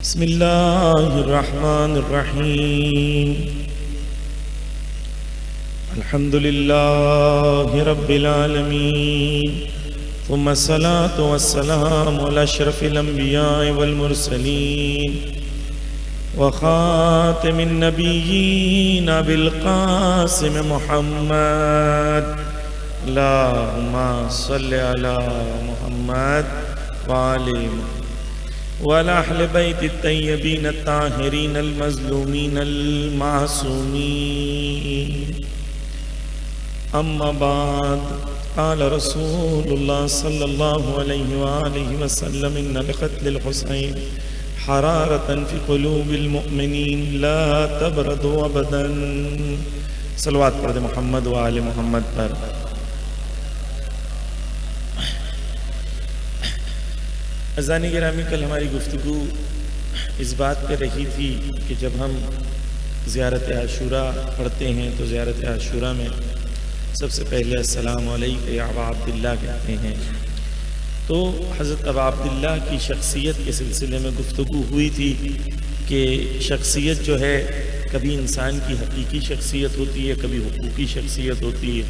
بسم اللہ الرحمن الرحیم الحمد للہ رب العالمین ثم الصلاة والسلام على اشرف الانبیاء والمرسلین وخاتم النبیین بالقاسم محمد اللہم صلی علی محمد وآل محمد وعلى أهل بيت الطيبين الطاهرين المظلومين المعصومين أما بعد قال رسول الله صلى الله عليه وآله وسلم إن لقتل الحسين حرارة في قلوب المؤمنين لا تبرد أبدا صلوات پڑھ محمد وآل محمد پر عزیزان گرامی، کل ہماری گفتگو اس بات پہ رہی تھی کہ جب ہم زیارت عاشوراء پڑھتے ہیں تو زیارت عاشوراء میں سب سے پہلے السلام علیکم یا ابا عبداللہ کہتے ہیں۔ تو حضرت ابا عبداللہ کی شخصیت کے سلسلے میں گفتگو ہوئی تھی کہ شخصیت جو ہے کبھی انسان کی حقیقی شخصیت ہوتی ہے، کبھی حقوقی شخصیت ہوتی ہے،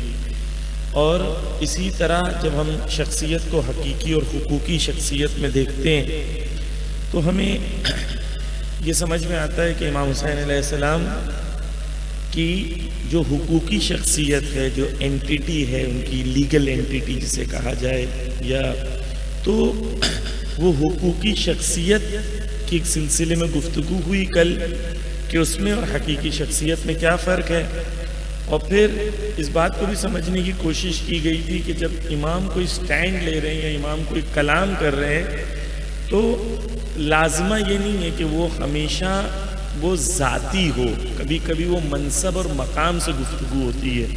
اور اسی طرح جب ہم شخصیت کو حقیقی اور حقوقی شخصیت میں دیکھتے ہیں تو ہمیں یہ سمجھ میں آتا ہے کہ امام حسین علیہ السلام کی جو حقوقی شخصیت ہے، جو اینٹیٹی ہے ان کی، لیگل اینٹیٹی جسے کہا جائے، یا تو وہ حقوقی شخصیت کے سلسلے میں گفتگو ہوئی کل کہ اس میں اور حقیقی شخصیت میں کیا فرق ہے، اور پھر اس بات کو بھی سمجھنے کی کوشش کی گئی تھی کہ جب امام کوئی سٹینڈ لے رہے ہیں یا امام کوئی کلام کر رہے ہیں تو لازمہ یہ نہیں ہے کہ وہ ہمیشہ وہ ذاتی ہو، کبھی کبھی وہ منصب اور مقام سے گفتگو ہوتی ہے،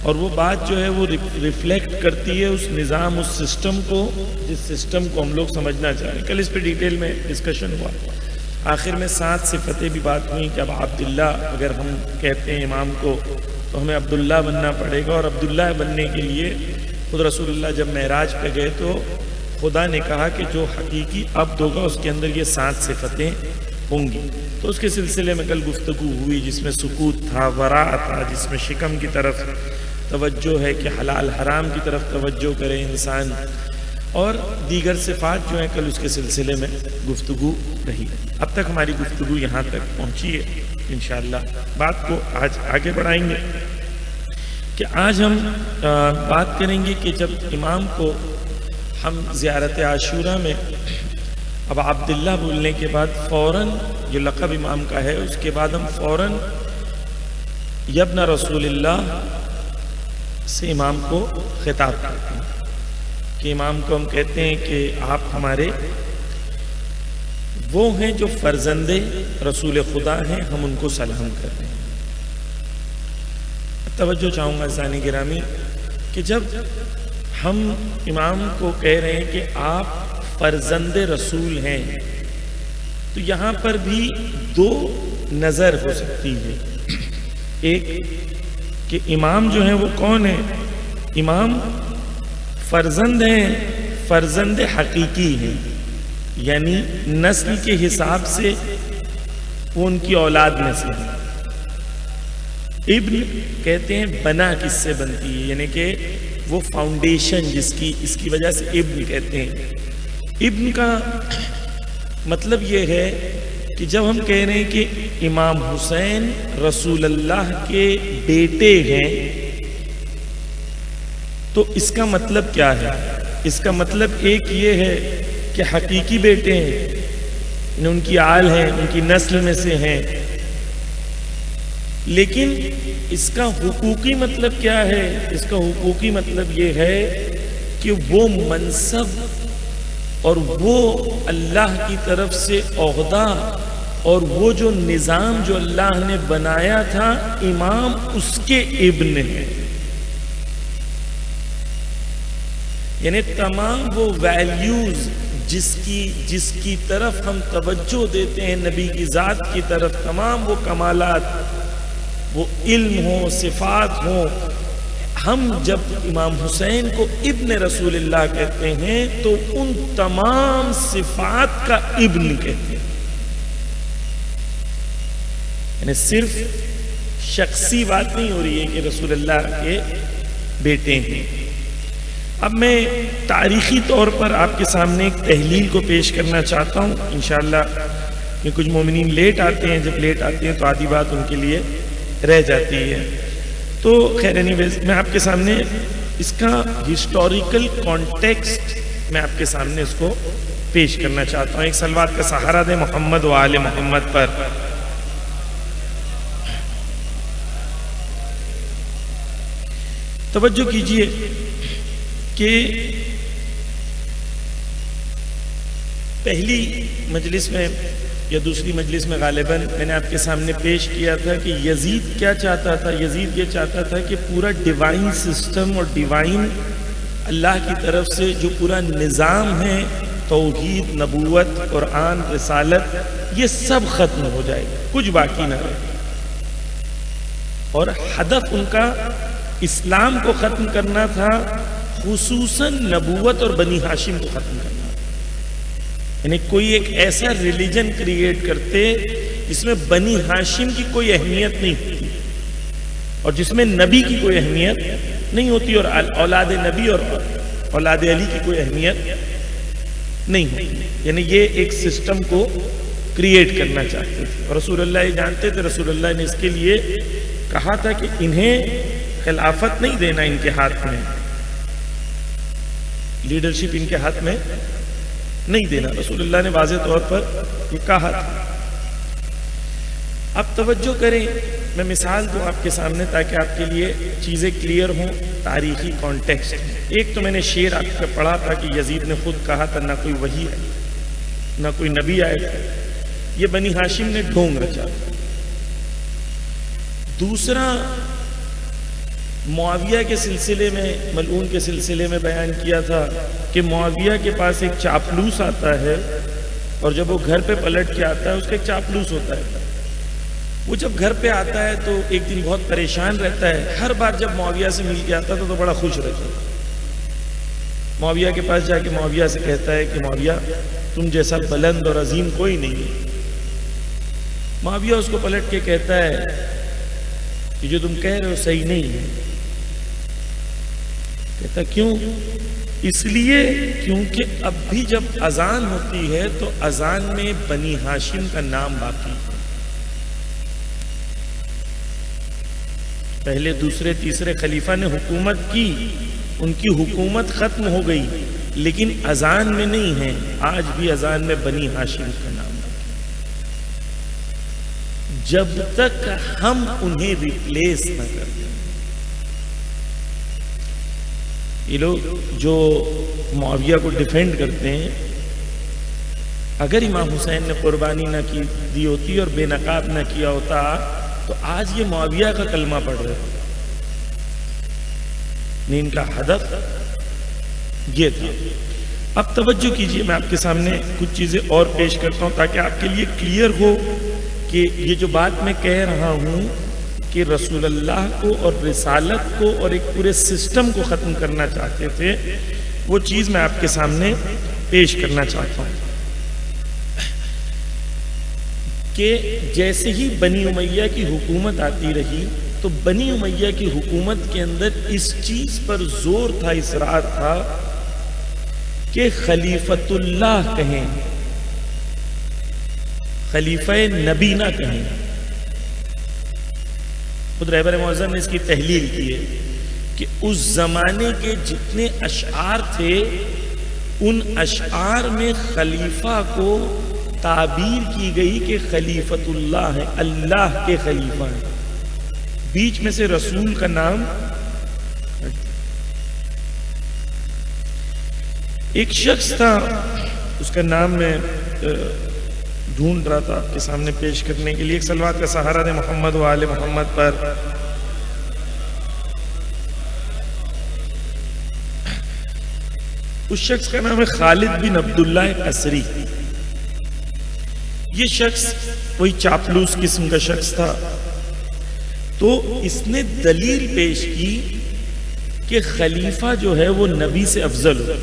اور وہ بات جو ہے وہ ریفلیکٹ کرتی ہے اس نظام، اس سسٹم کو، جس سسٹم کو ہم لوگ سمجھنا چاہ رہے ہیں۔ کل اس پہ ڈیٹیل میں ڈسکشن ہوا، آخر میں 7 صفتیں بھی بات ہوئی کہ اب عبداللہ اگر ہم کہتے ہیں امام کو تو ہمیں عبداللہ بننا پڑے گا، اور عبداللہ بننے کے لیے خود رسول اللہ جب معراج پہ گئے تو خدا نے کہا کہ جو حقیقی عبد ہوگا اس کے اندر یہ 7 صفتیں ہوں گی۔ تو اس کے سلسلے میں کل گفتگو ہوئی جس میں سکوت تھا، ورع تھا، جس میں شکم کی طرف توجہ ہے کہ حلال حرام کی طرف توجہ کرے انسان، اور دیگر صفات جو ہیں کل اس کے سلسلے میں گفتگو رہی۔ اب تک ہماری گفتگو یہاں تک پہنچی ہے، انشاءاللہ بات کو آج آگے بڑھائیں گے کہ آج ہم بات کریں گے کہ جب امام کو ہم زیارت عاشوراء میں اب عبداللہ بولنے کے بعد فوراً جو لقب امام کا ہے اس کے بعد ہم فوراً یبن رسول اللہ سے امام کو خطاب کرتے ہیں کہ امام کو ہم کہتے ہیں کہ آپ ہمارے وہ ہیں جو فرزند رسول خدا ہیں، ہم ان کو سلام کرتے ہیں۔ توجہ چاہوں گا عزیزان گرامی کہ جب ہم امام کو کہہ رہے ہیں کہ آپ فرزند رسول ہیں تو یہاں پر بھی 2 نظر ہو سکتی ہے۔ ایک کہ امام جو ہیں وہ کون ہیں؟ امام فرزند ہیں، فرزند حقیقی ہیں، یعنی نسل کے حساب سے وہ ان کی اولاد میں سے ہیں۔ ابن کہتے ہیں بنا کس سے بنتی ہے، یعنی کہ وہ فاؤنڈیشن جس کی، اس کی وجہ سے ابن کہتے ہیں۔ ابن کا مطلب یہ ہے کہ جب ہم کہہ رہے ہیں کہ امام حسین رسول اللہ کے بیٹے ہیں تو اس کا مطلب کیا ہے؟ اس کا مطلب ایک یہ ہے کہ حقیقی بیٹے ہیں، ان کی آل ہیں، ان کی نسل میں سے ہیں، لیکن اس کا حقوقی مطلب کیا ہے؟ اس کا حقوقی مطلب یہ ہے کہ وہ منصب اور وہ اللہ کی طرف سے عہدہ اور وہ جو نظام جو اللہ نے بنایا تھا، امام اس کے ابن ہیں، یعنی تمام وہ ویلیوز جس کی طرف ہم توجہ دیتے ہیں نبی کی ذات کی طرف، تمام وہ کمالات، وہ علم ہوں، صفات ہوں، ہم جب امام حسین کو ابن رسول اللہ کہتے ہیں تو ان تمام صفات کا ابن کہتے ہیں۔ یعنی صرف شخصی بات نہیں ہو رہی ہے کہ رسول اللہ کے بیٹے ہیں. اب میں تاریخی طور پر آپ کے سامنے ایک تحلیل کو پیش کرنا چاہتا ہوں انشاءاللہ، کہ کچھ مومنین لیٹ آتے ہیں، جب لیٹ آتے ہیں تو آدھی بات ان کے لیے رہ جاتی ہے. تو خیر اینیویز میں آپ کے سامنے اس کا ہسٹوریکل کانٹیکسٹ میں آپ کے سامنے اس کو پیش کرنا چاہتا ہوں. ایک صلوات کا سہارا دے محمد و آل محمد پر. توجہ کیجئے کہ پہلی مجلس میں یا دوسری مجلس میں غالباً میں نے آپ کے سامنے پیش کیا تھا کہ یزید کیا چاہتا تھا. یزید یہ چاہتا تھا کہ پورا ڈیوائن سسٹم اور ڈیوائن اللہ کی طرف سے جو پورا نظام ہے، توحید، نبوت، قرآن، رسالت، یہ سب ختم ہو جائے گا، کچھ باقی نہ رہے. اور ہدف ان کا اسلام کو ختم کرنا تھا، خصوصاً نبوت اور بنی ہاشم کو ختم کرنا. یعنی کوئی ایک ایسا ریلیجن کریٹ کرتے جس میں بنی ہاشم کی کوئی اہمیت نہیں ہوتی اور جس میں نبی کی کوئی اہمیت نہیں ہوتی اور اولاد نبی اور اولاد علی کی کوئی اہمیت نہیں ہوتی. یعنی یہ ایک سسٹم کو کریٹ کرنا چاہتے تھے. اور رسول اللہ یہ جانتے تھے، رسول اللہ نے اس کے لیے کہا تھا کہ انہیں خلافت نہیں دینا ان کے ہاتھ میں، لیڈرشپ ان کے ہاتھ میں نہیں دینا. رسول اللہ نے واضح طور پر یہ کہا تھا. اب توجہ کریں، میں مثال دوں آپ کے سامنے تاکہ آپ کے لیے چیزیں کلیئر ہوں تاریخی کانٹیکسٹ. ایک تو میں نے شعر آپ کا پڑھا تھا کہ یزید نے خود کہا تھا نہ کوئی وحی ہے نہ کوئی نبی آئے گا، یہ بنی ہاشم نے ڈھونگ رچا. دوسرا معاویہ کے سلسلے میں، ملعون کے سلسلے میں بیان کیا تھا کہ معاویہ کے پاس ایک چاپلوس آتا ہے اور جب وہ گھر پہ پلٹ کے آتا ہے اس کا ایک چاپلوس ہوتا ہے. وہ جب گھر پہ آتا ہے تو ایک دن بہت پریشان رہتا ہے. ہر بار جب معاویہ سے مل کے آتا تو بڑا خوش رہتا ہے. معاویہ کے پاس جا کے معاویہ سے کہتا ہے کہ معاویہ تم جیسا بلند اور عظیم کوئی نہیں ہے. معاویہ اس کو پلٹ کے کہتا ہے کہ جو تم کہہ رہے ہو صحیح نہیں ہے. کہتا کیوں؟ اس لیے کیونکہ اب بھی جب اذان ہوتی ہے تو اذان میں بنی ہاشم کا نام باقی ہے. پہلے دوسرے تیسرے خلیفہ نے حکومت کی، ان کی حکومت ختم ہو گئی، لیکن اذان میں نہیں ہے. آج بھی اذان میں بنی ہاشم کا نام باقی ہے جب تک ہم انہیں ریپلیس نہ کر دیں. یہ لوگ جو معاویہ کو ڈیفینڈ کرتے ہیں، اگر امام حسین نے قربانی نہ کی دی ہوتی اور بے نقاب نہ کیا ہوتا تو آج یہ معاویہ کا کلمہ پڑھ رہے ہیں. ان کا ہدف یہ تھا. اب توجہ کیجئے، میں آپ کے سامنے کچھ چیزیں اور پیش کرتا ہوں تاکہ آپ کے لیے کلیئر ہو کہ یہ جو بات میں کہہ رہا ہوں کہ رسول اللہ کو اور رسالت کو اور ایک پورے سسٹم کو ختم کرنا چاہتے تھے، وہ چیز میں آپ کے سامنے پیش کرنا چاہتا ہوں. کہ جیسے ہی بنی امیہ کی حکومت آتی رہی تو بنی امیہ کی حکومت کے اندر اس چیز پر زور تھا، اصرار تھا کہ خلیفۃ اللہ کہیں، خلیفہ نبی نہ کہیں. خود رہبر معظم نے اس کی تحلیل کی ہے کہ اس زمانے کے جتنے اشعار تھے ان اشعار میں خلیفہ کو تعبیر کی گئی کہ خلیفۃ اللہ ہے، اللہ کے خلیفہ ہیں. بیچ میں سے رسول کا نام. ایک شخص تھا، اس کا نام میں ڈھونڈ رہا تھا آپ کے سامنے پیش کرنے کے لیے. ایک صلوات کا سہارا دے محمد و آل محمد پر. اس شخص کا نام ہے خالد بن عبداللہ قصری. یہ شخص وہی چاپلوس قسم کا شخص تھا. تو اس نے دلیل پیش کی کہ خلیفہ جو ہے وہ نبی سے افضل ہو.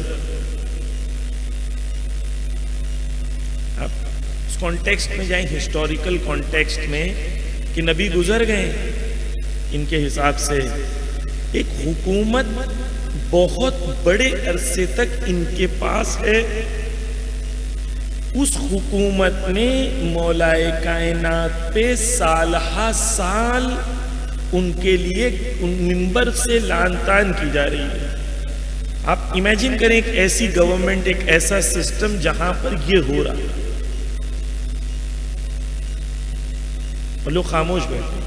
کانٹیکسٹ میں جائیں، ہسٹوریکل کانٹیکسٹ میں، کہ نبی گزر گئے، ان کے حساب سے ایک حکومت بہت بڑے عرصے تک ان کے پاس ہے. اس حکومت میں مولا کائنات پہ سالہ سال ان کے لیے منبر سے لعن طعن کی جا رہی ہے. آپ امیجن کریں ایک ایسی گورنمنٹ، ایک ایسا سسٹم جہاں پر یہ ہو رہا ہے اور لوگ خاموش بیٹھے.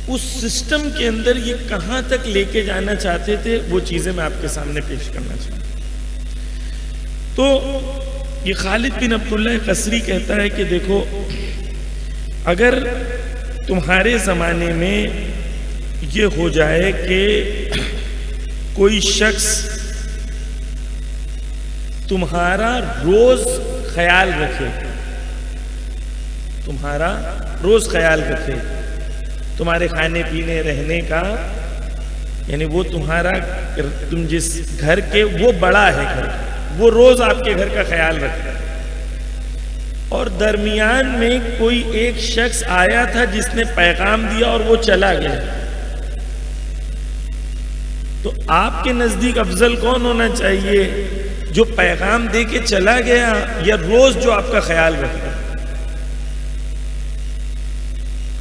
اس سسٹم کے اندر یہ کہاں تک لے کے جانا چاہتے تھے، وہ چیزیں میں آپ کے سامنے پیش کرنا چاہتا ہوں. تو یہ خالد بن عبداللہ قصری کہتا ہے کہ دیکھو، اگر تمہارے زمانے میں یہ ہو جائے کہ کوئی شخص تمہارا روز خیال رکھے، تمہارا روز خیال رکھے، تمہارے کھانے پینے رہنے کا، یعنی وہ تمہارا، تم جس گھر کے، وہ بڑا ہے گھر، وہ روز آپ کے گھر کا خیال رکھے، اور درمیان میں کوئی ایک شخص آیا تھا جس نے پیغام دیا اور وہ چلا گیا، تو آپ کے نزدیک افضل کون ہونا چاہیے، جو پیغام دے کے چلا گیا یا روز جو آپ کا خیال رکھتا؟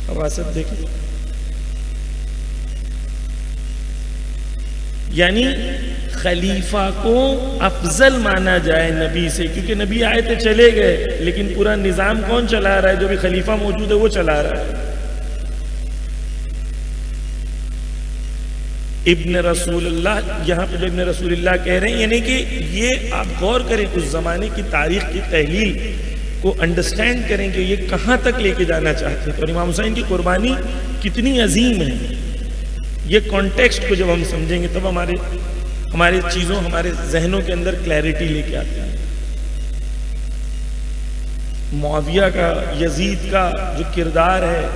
حواست دیکھیں، یعنی خلیفہ کو افضل مانا جائے نبی سے، کیونکہ نبی آئے تھے چلے گئے، لیکن پورا نظام کون چلا رہا ہے؟ جو بھی خلیفہ موجود ہے وہ چلا رہا ہے. ابن رسول اللہ، یہاں پہ جو ابن رسول اللہ کہہ رہے ہیں، یعنی کہ یہ آپ غور کریں، اس زمانے کی تاریخ کی تحلیل کو انڈرسٹینڈ کریں کہ یہ کہاں تک لے کے جانا چاہتے ہیں، اور امام حسین کی قربانی کتنی عظیم ہے. یہ کانٹیکسٹ کو جب ہم سمجھیں گے تب ہمارے چیزوں، ہمارے ذہنوں کے اندر کلیئرٹی لے کے آتے ہیں. معاویہ کا، یزید کا جو کردار ہے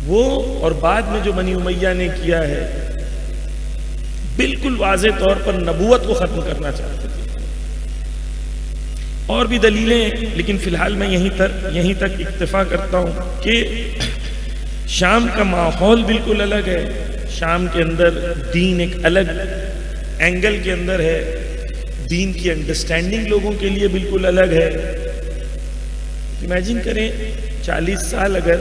وہ، اور بعد میں جو بنی امیہ نے کیا ہے، بالکل واضح طور پر نبوت کو ختم کرنا چاہتے تھے. اور بھی دلیلیں، لیکن فی الحال میں یہیں تک اکتفا کرتا ہوں کہ شام کا ماحول بالکل الگ ہے. شام کے اندر دین ایک الگ اینگل کے اندر ہے، دین کی انڈرسٹینڈنگ لوگوں کے لیے بالکل الگ ہے. امیجن کریں 40 سال اگر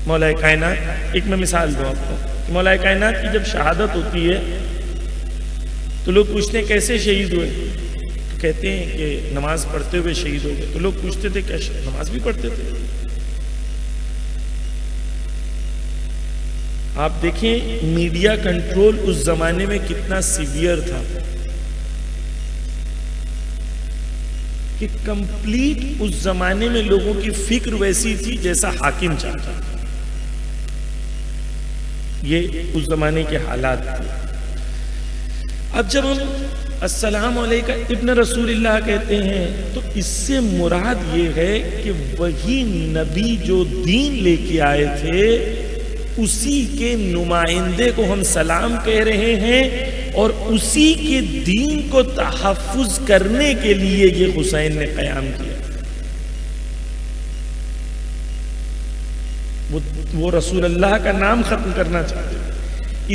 مولا کائنات، ایک میں مثال دوں آپ کو، کہ مولا کائنات کی جب شہادت ہوتی ہے تو لوگ پوچھتے ہیں کیسے شہید ہوئے، تو کہتے ہیں کہ نماز پڑھتے ہوئے شہید ہو گئے. تو لوگ پوچھتے تھے کیا نماز بھی پڑھتے تھے؟ آپ دیکھیں میڈیا کنٹرول اس زمانے میں کتنا سیویئر تھا کہ کمپلیٹ اس زمانے میں لوگوں کی فکر ویسی تھی جیسا حاکم چاہتا. یہ اس زمانے کے حالات تھے. اب جب ہم السلام علیکہ ابن رسول اللہ کہتے ہیں تو اس سے مراد یہ ہے کہ وہی نبی جو دین لے کے آئے تھے اسی کے نمائندے کو ہم سلام کہہ رہے ہیں، اور اسی کے دین کو تحفظ کرنے کے لیے یہ حسین نے قیام کیا. وہ رسول اللہ کا نام ختم کرنا چاہتے ہیں.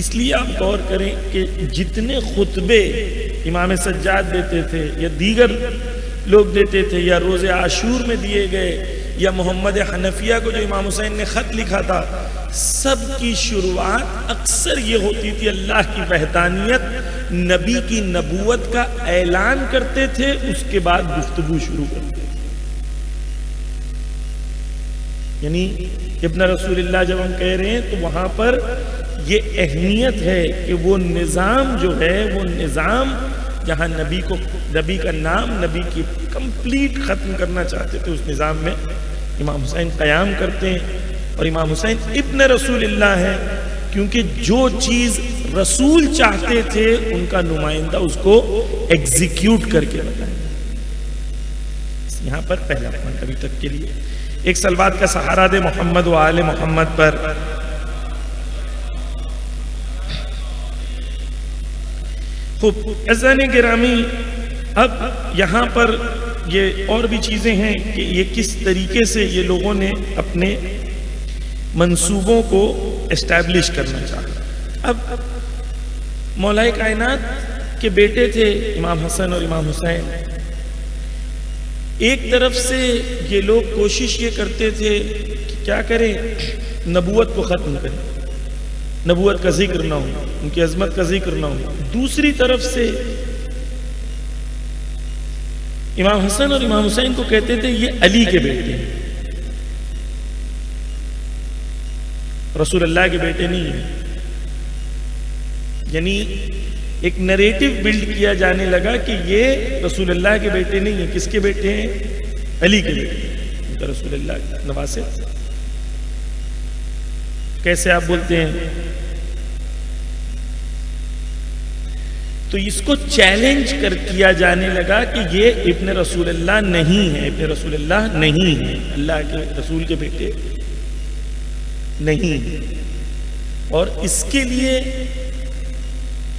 اس لیے آپ غور کریں کہ جتنے خطبے امام سجاد دیتے تھے یا دیگر لوگ دیتے تھے، یا روز عاشور میں دیے گئے، یا محمد حنفیہ کو جو امام حسین نے خط لکھا تھا، سب کی شروعات اکثر یہ ہوتی تھی اللہ کی وحدانیت، نبی کی نبوت کا اعلان کرتے تھے، اس کے بعد گفتگو شروع کرتے تھے. یعنی ابن رسول اللہ جب ہم کہہ رہے ہیں تو وہاں پر یہ اہمیت ہے کہ وہ نظام جو ہے، وہ نظام جہاں نبی کا نام، نبی کی کمپلیٹ ختم کرنا چاہتے تھے، اس نظام میں امام حسین قیام کرتے ہیں. اور امام حسین ابن رسول اللہ ہے کیونکہ جو چیز رسول چاہتے تھے ان کا نمائندہ اس کو ایگزیکیوٹ کر کے بتائیں. یہاں پر پہلا پوائنٹ ابھی تک کے لیے. ایک صلوات کا سہارا دے محمد و آل محمد پر. خوب عزیزان گرامی، اب یہاں پر یہ اور بھی چیزیں ہیں کہ یہ کس طریقے سے یہ لوگوں نے اپنے منصوبوں کو اسٹیبلش کرنا چاہا۔ اب مولا کائنات کے بیٹے تھے امام حسن اور امام حسین۔ ایک طرف سے یہ لوگ کوشش یہ کرتے تھے کہ کیا کریں، نبوت کو ختم کریں، نبوت کا ذکر نہ ہو، ان کی عظمت کا ذکر نہ ہو۔ دوسری طرف سے امام حسن اور امام حسین کو کہتے تھے یہ علی کے بیٹے ہیں، رسول اللہ کے بیٹے نہیں ہیں۔ یعنی ایک نریٹو بلڈ کیا جانے لگا کہ یہ رسول اللہ کے بیٹے نہیں ہیں۔ کس کے بیٹے ہیں؟ علی کے بیٹے ہیں، رسول اللہ کے نواسے۔ کیسے آپ بولتے ہیں؟ تو اس کو چیلنج کیا جانے لگا کہ یہ ابن رسول اللہ نہیں ہے، ابن رسول اللہ نہیں ہے، اللہ کے رسول کے بیٹے نہیں ہے۔ اور اس کے لیے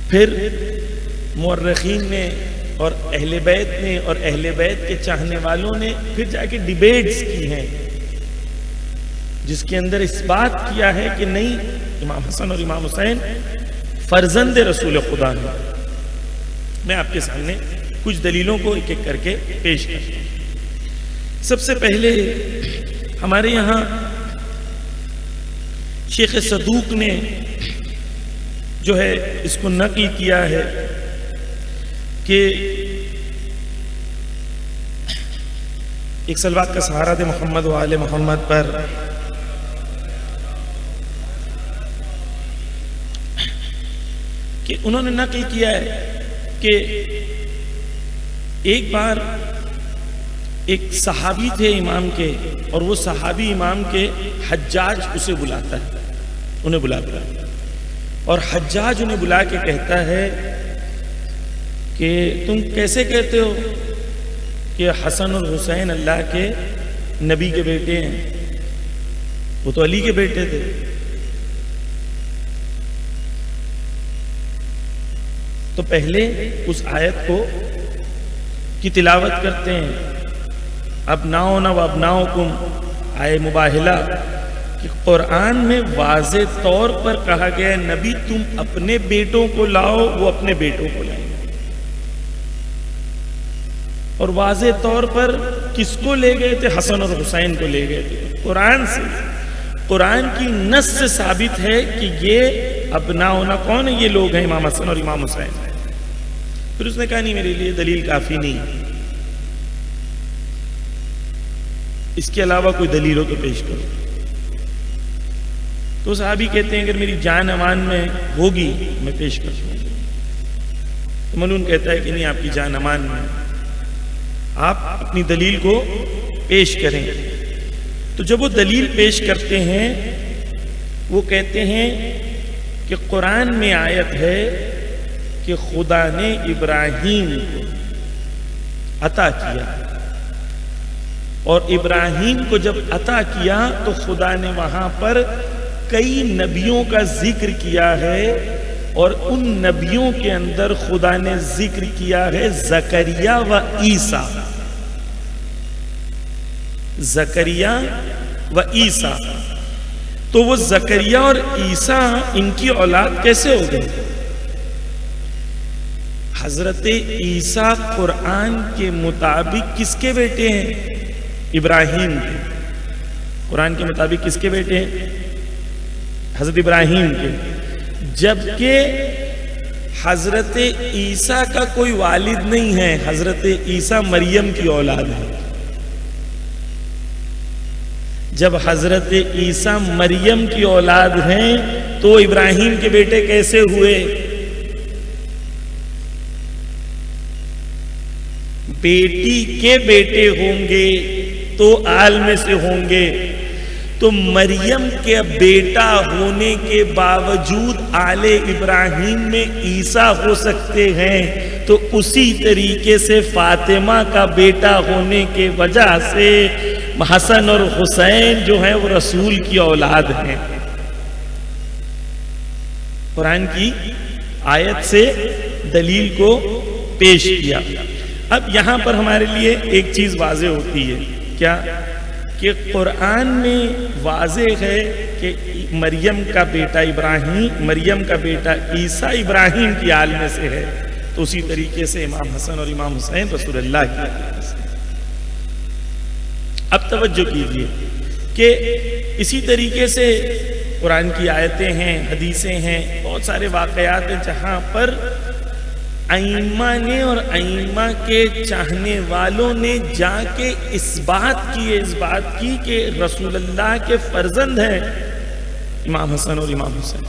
پھر مورخین نے اور اہل بیت نے اور اہل بیت کے چاہنے والوں نے پھر جا کے ڈیبیٹس کی ہیں، جس کے اندر اس بات کیا ہے کہ نہیں، امام حسن اور امام حسین فرزند رسول خدا ہیں۔ میں آپ کے سامنے کچھ دلیلوں کو ایک ایک کر کے پیش کرتا ہوں۔ سب سے پہلے ہمارے یہاں شیخ صدوق نے جو ہے اس کو نقل کیا ہے کہ ایک صلوات کا سہارا دے محمد و آل محمد پر، کہ انہوں نے نقل کیا ہے کہ ایک بار ایک صحابی تھے امام کے، اور وہ صحابی امام کے حجاج اسے بلاتا ہے، انہیں بلاتا ہے، اور حجاج انہیں بلا کے کہتا ہے کہ تم کیسے کہتے ہو کہ حسن اور حسین اللہ کے نبی کے بیٹے ہیں؟ وہ تو علی کے بیٹے تھے۔ تو پہلے اس آیت کو کی تلاوت کرتے ہیں، ابناؤنا و ابناؤکم، آئے مباہلہ، کہ قرآن میں واضح طور پر کہا گیا ہے نبی تم اپنے بیٹوں کو لاؤ، وہ اپنے بیٹوں کو لائیں، اور واضح طور پر کس کو لے گئے تھے؟ حسن اور حسین کو لے گئے تھے۔ قرآن سے، قرآن کی نص سے ثابت ہے کہ یہ ابناؤنا کون ہے؟ یہ لوگ ہیں امام حسن اور امام حسین۔ پھر اس نے کہا نہیں، میرے لیے دلیل کافی نہیں، اس کے علاوہ کوئی دلیل ہو تو پیش کرو۔ تو صحابی کہتے ہیں اگر میری جان امان میں ہوگی میں پیش کر سکوں گا۔ تو ملون کہتا ہے کہ نہیں، آپ کی جان امان میں، آپ اپنی دلیل کو پیش کریں۔ تو جب وہ دلیل پیش کرتے ہیں، وہ کہتے ہیں کہ قرآن میں آیت ہے کہ خدا نے ابراہیم کو عطا کیا، اور ابراہیم کو جب عطا کیا تو خدا نے وہاں پر کئی نبیوں کا ذکر کیا ہے، اور ان نبیوں کے اندر خدا نے ذکر کیا ہے زکریا و عیسیٰ، زکریا و عیسیٰ۔ تو وہ زکریا اور عیسیٰ ان کی اولاد کیسے ہو گئے؟ حضرت عیسیٰ قرآن کے مطابق کس کے بیٹے ہیں؟ ابراہیم کے۔ قرآن کے مطابق کس کے بیٹے ہیں؟ حضرت ابراہیم کے۔ جبکہ حضرت عیسیٰ کا کوئی والد نہیں ہے، حضرت عیسیٰ مریم کی اولاد ہے۔ جب حضرت عیسیٰ مریم کی اولاد ہیں تو ابراہیم کے بیٹے کیسے ہوئے؟ بیٹی کے بیٹے ہوں گے تو آل میں سے ہوں گے، تو مریم کے بیٹا ہونے کے باوجود آل ابراہیم میں عیسیٰ ہو سکتے ہیں، تو اسی طریقے سے فاطمہ کا بیٹا ہونے کے وجہ سے حسن اور حسین جو ہیں وہ رسول کی اولاد ہیں۔ قرآن کی آیت سے دلیل کو پیش کیا۔ اب یہاں پر ہمارے لیے ایک چیز واضح ہوتی ہے، کیا کہ قرآن میں واضح ہے کہ مریم کا بیٹا ابراہیم، مریم کا بیٹا عیسیٰ ابراہیم کی آل میں سے ہے، تو اسی طریقے سے امام حسن اور امام حسین رسول اللہ کی آل میں سے۔ اب توجہ کیجئے کہ اسی طریقے سے قرآن کی آیتیں ہیں، حدیثیں ہیں، بہت سارے واقعات ہیں جہاں پر ائمہ نے اور ائمہ کے چاہنے والوں نے جا کے اس بات کی کہ رسول اللہ کے فرزند ہیں امام حسن اور امام حسین۔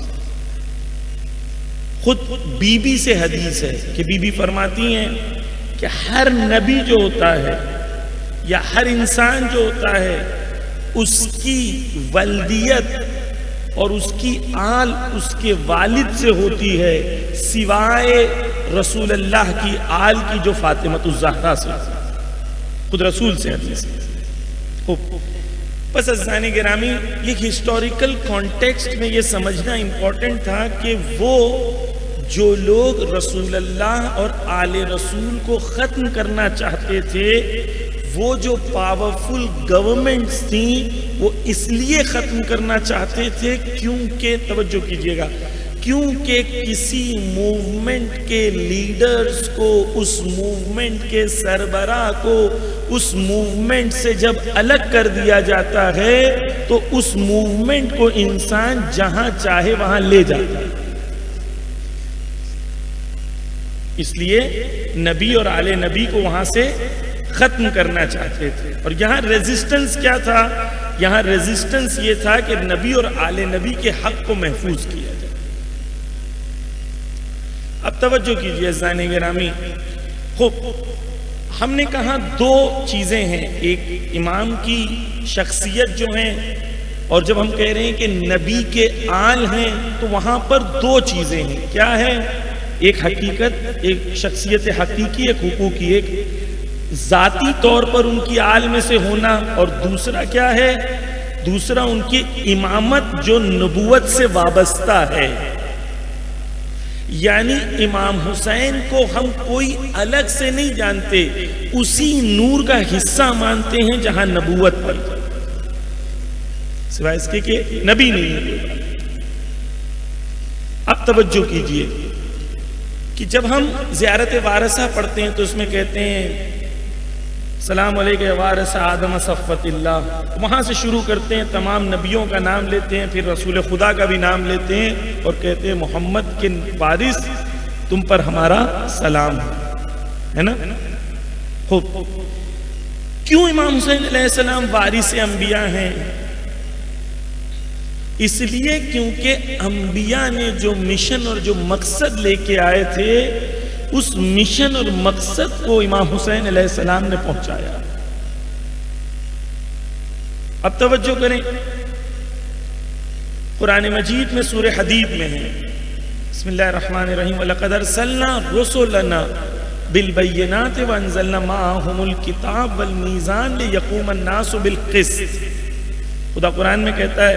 خود بی بی سے حدیث ہے کہ بی بی فرماتی ہیں کہ ہر نبی جو ہوتا ہے یا ہر انسان جو ہوتا ہے اس کی ولدیت اور اس کی آل اس کے والد سے ہوتی ہے، سوائے رسول اللہ کی آل کی جو فاطمہ الزہرا سے، خود رسول سے حدیث ہے۔ بس عزیزان گرامی، یہ ہسٹوریکل کانٹیکسٹ میں یہ سمجھنا امپورٹنٹ تھا کہ وہ جو لوگ رسول اللہ اور آل رسول کو ختم کرنا چاہتے تھے، وہ جو پاورفل گورنمنٹس تھیں، وہ اس لیے ختم کرنا چاہتے تھے کیونکہ توجہ کیجئے گا، کیونکہ کسی موومنٹ کے لیڈرز کو، اس موومنٹ کے سربراہ کو، اس موومنٹ سے جب الگ کر دیا جاتا ہے تو اس موومنٹ کو انسان جہاں چاہے وہاں لے جاتا ہے۔ اس لیے نبی اور آل نبی کو وہاں سے ختم کرنا چاہتے تھے، اور یہاں ریزسٹنس کیا تھا؟ یہاں ریزسٹنس یہ تھا کہ نبی اور آل نبی کے حق کو محفوظ کیا جائے۔ اب توجہ کیجئے عزیزان گرامی، خوب ہم نے کہا دو چیزیں ہیں، ایک امام کی شخصیت جو ہیں، اور جب ہم کہہ رہے ہیں کہ نبی کے آل ہیں تو وہاں پر دو چیزیں ہیں، کیا ہے؟ ایک حقیقت، ایک شخصیت حقیقی، ایک حقوقی، ایک ذاتی طور پر ان کی آل میں سے ہونا، اور دوسرا کیا ہے؟ دوسرا ان کی امامت جو نبوت سے وابستہ ہے۔ یعنی امام حسین کو ہم کوئی الگ سے نہیں جانتے، اسی نور کا حصہ مانتے ہیں جہاں نبوت پائی جاتی، سوائے اس کے کہ نبی نہیں ہے۔ اب توجہ کیجئے کہ جب ہم زیارت وارثہ پڑھتے ہیں تو اس میں کہتے ہیں سلام علیکہ وارث آدم صفوت اللہ، وہاں سے شروع کرتے ہیں، تمام نبیوں کا نام لیتے ہیں، پھر رسول خدا کا بھی نام لیتے ہیں اور کہتے ہیں محمد کے وارث تم پر ہمارا سلام ہے نا۔ خوب، کیوں امام حسین علیہ السلام وارث انبیاء ہیں؟ اس لیے کیونکہ انبیاء نے جو مشن اور جو مقصد لے کے آئے تھے، اس مشن اور مقصد کو امام حسین علیہ السلام نے پہنچایا۔ اب توجہ کریں، قرآن مجید میں سورہ حدید میں ہے، بسم اللہ الرحمن الرحیم، وَلَقَدْ أَرْسَلْنَا رُسُلَنَا بِالْبَيِّنَاتِ وَأَنزَلْنَا مَعَهُمُ الْكِتَابَ وَالْمِيزَانَ لِيَقُومَ النَّاسُ بِالْقِسْطِ۔ خدا قرآن میں کہتا ہے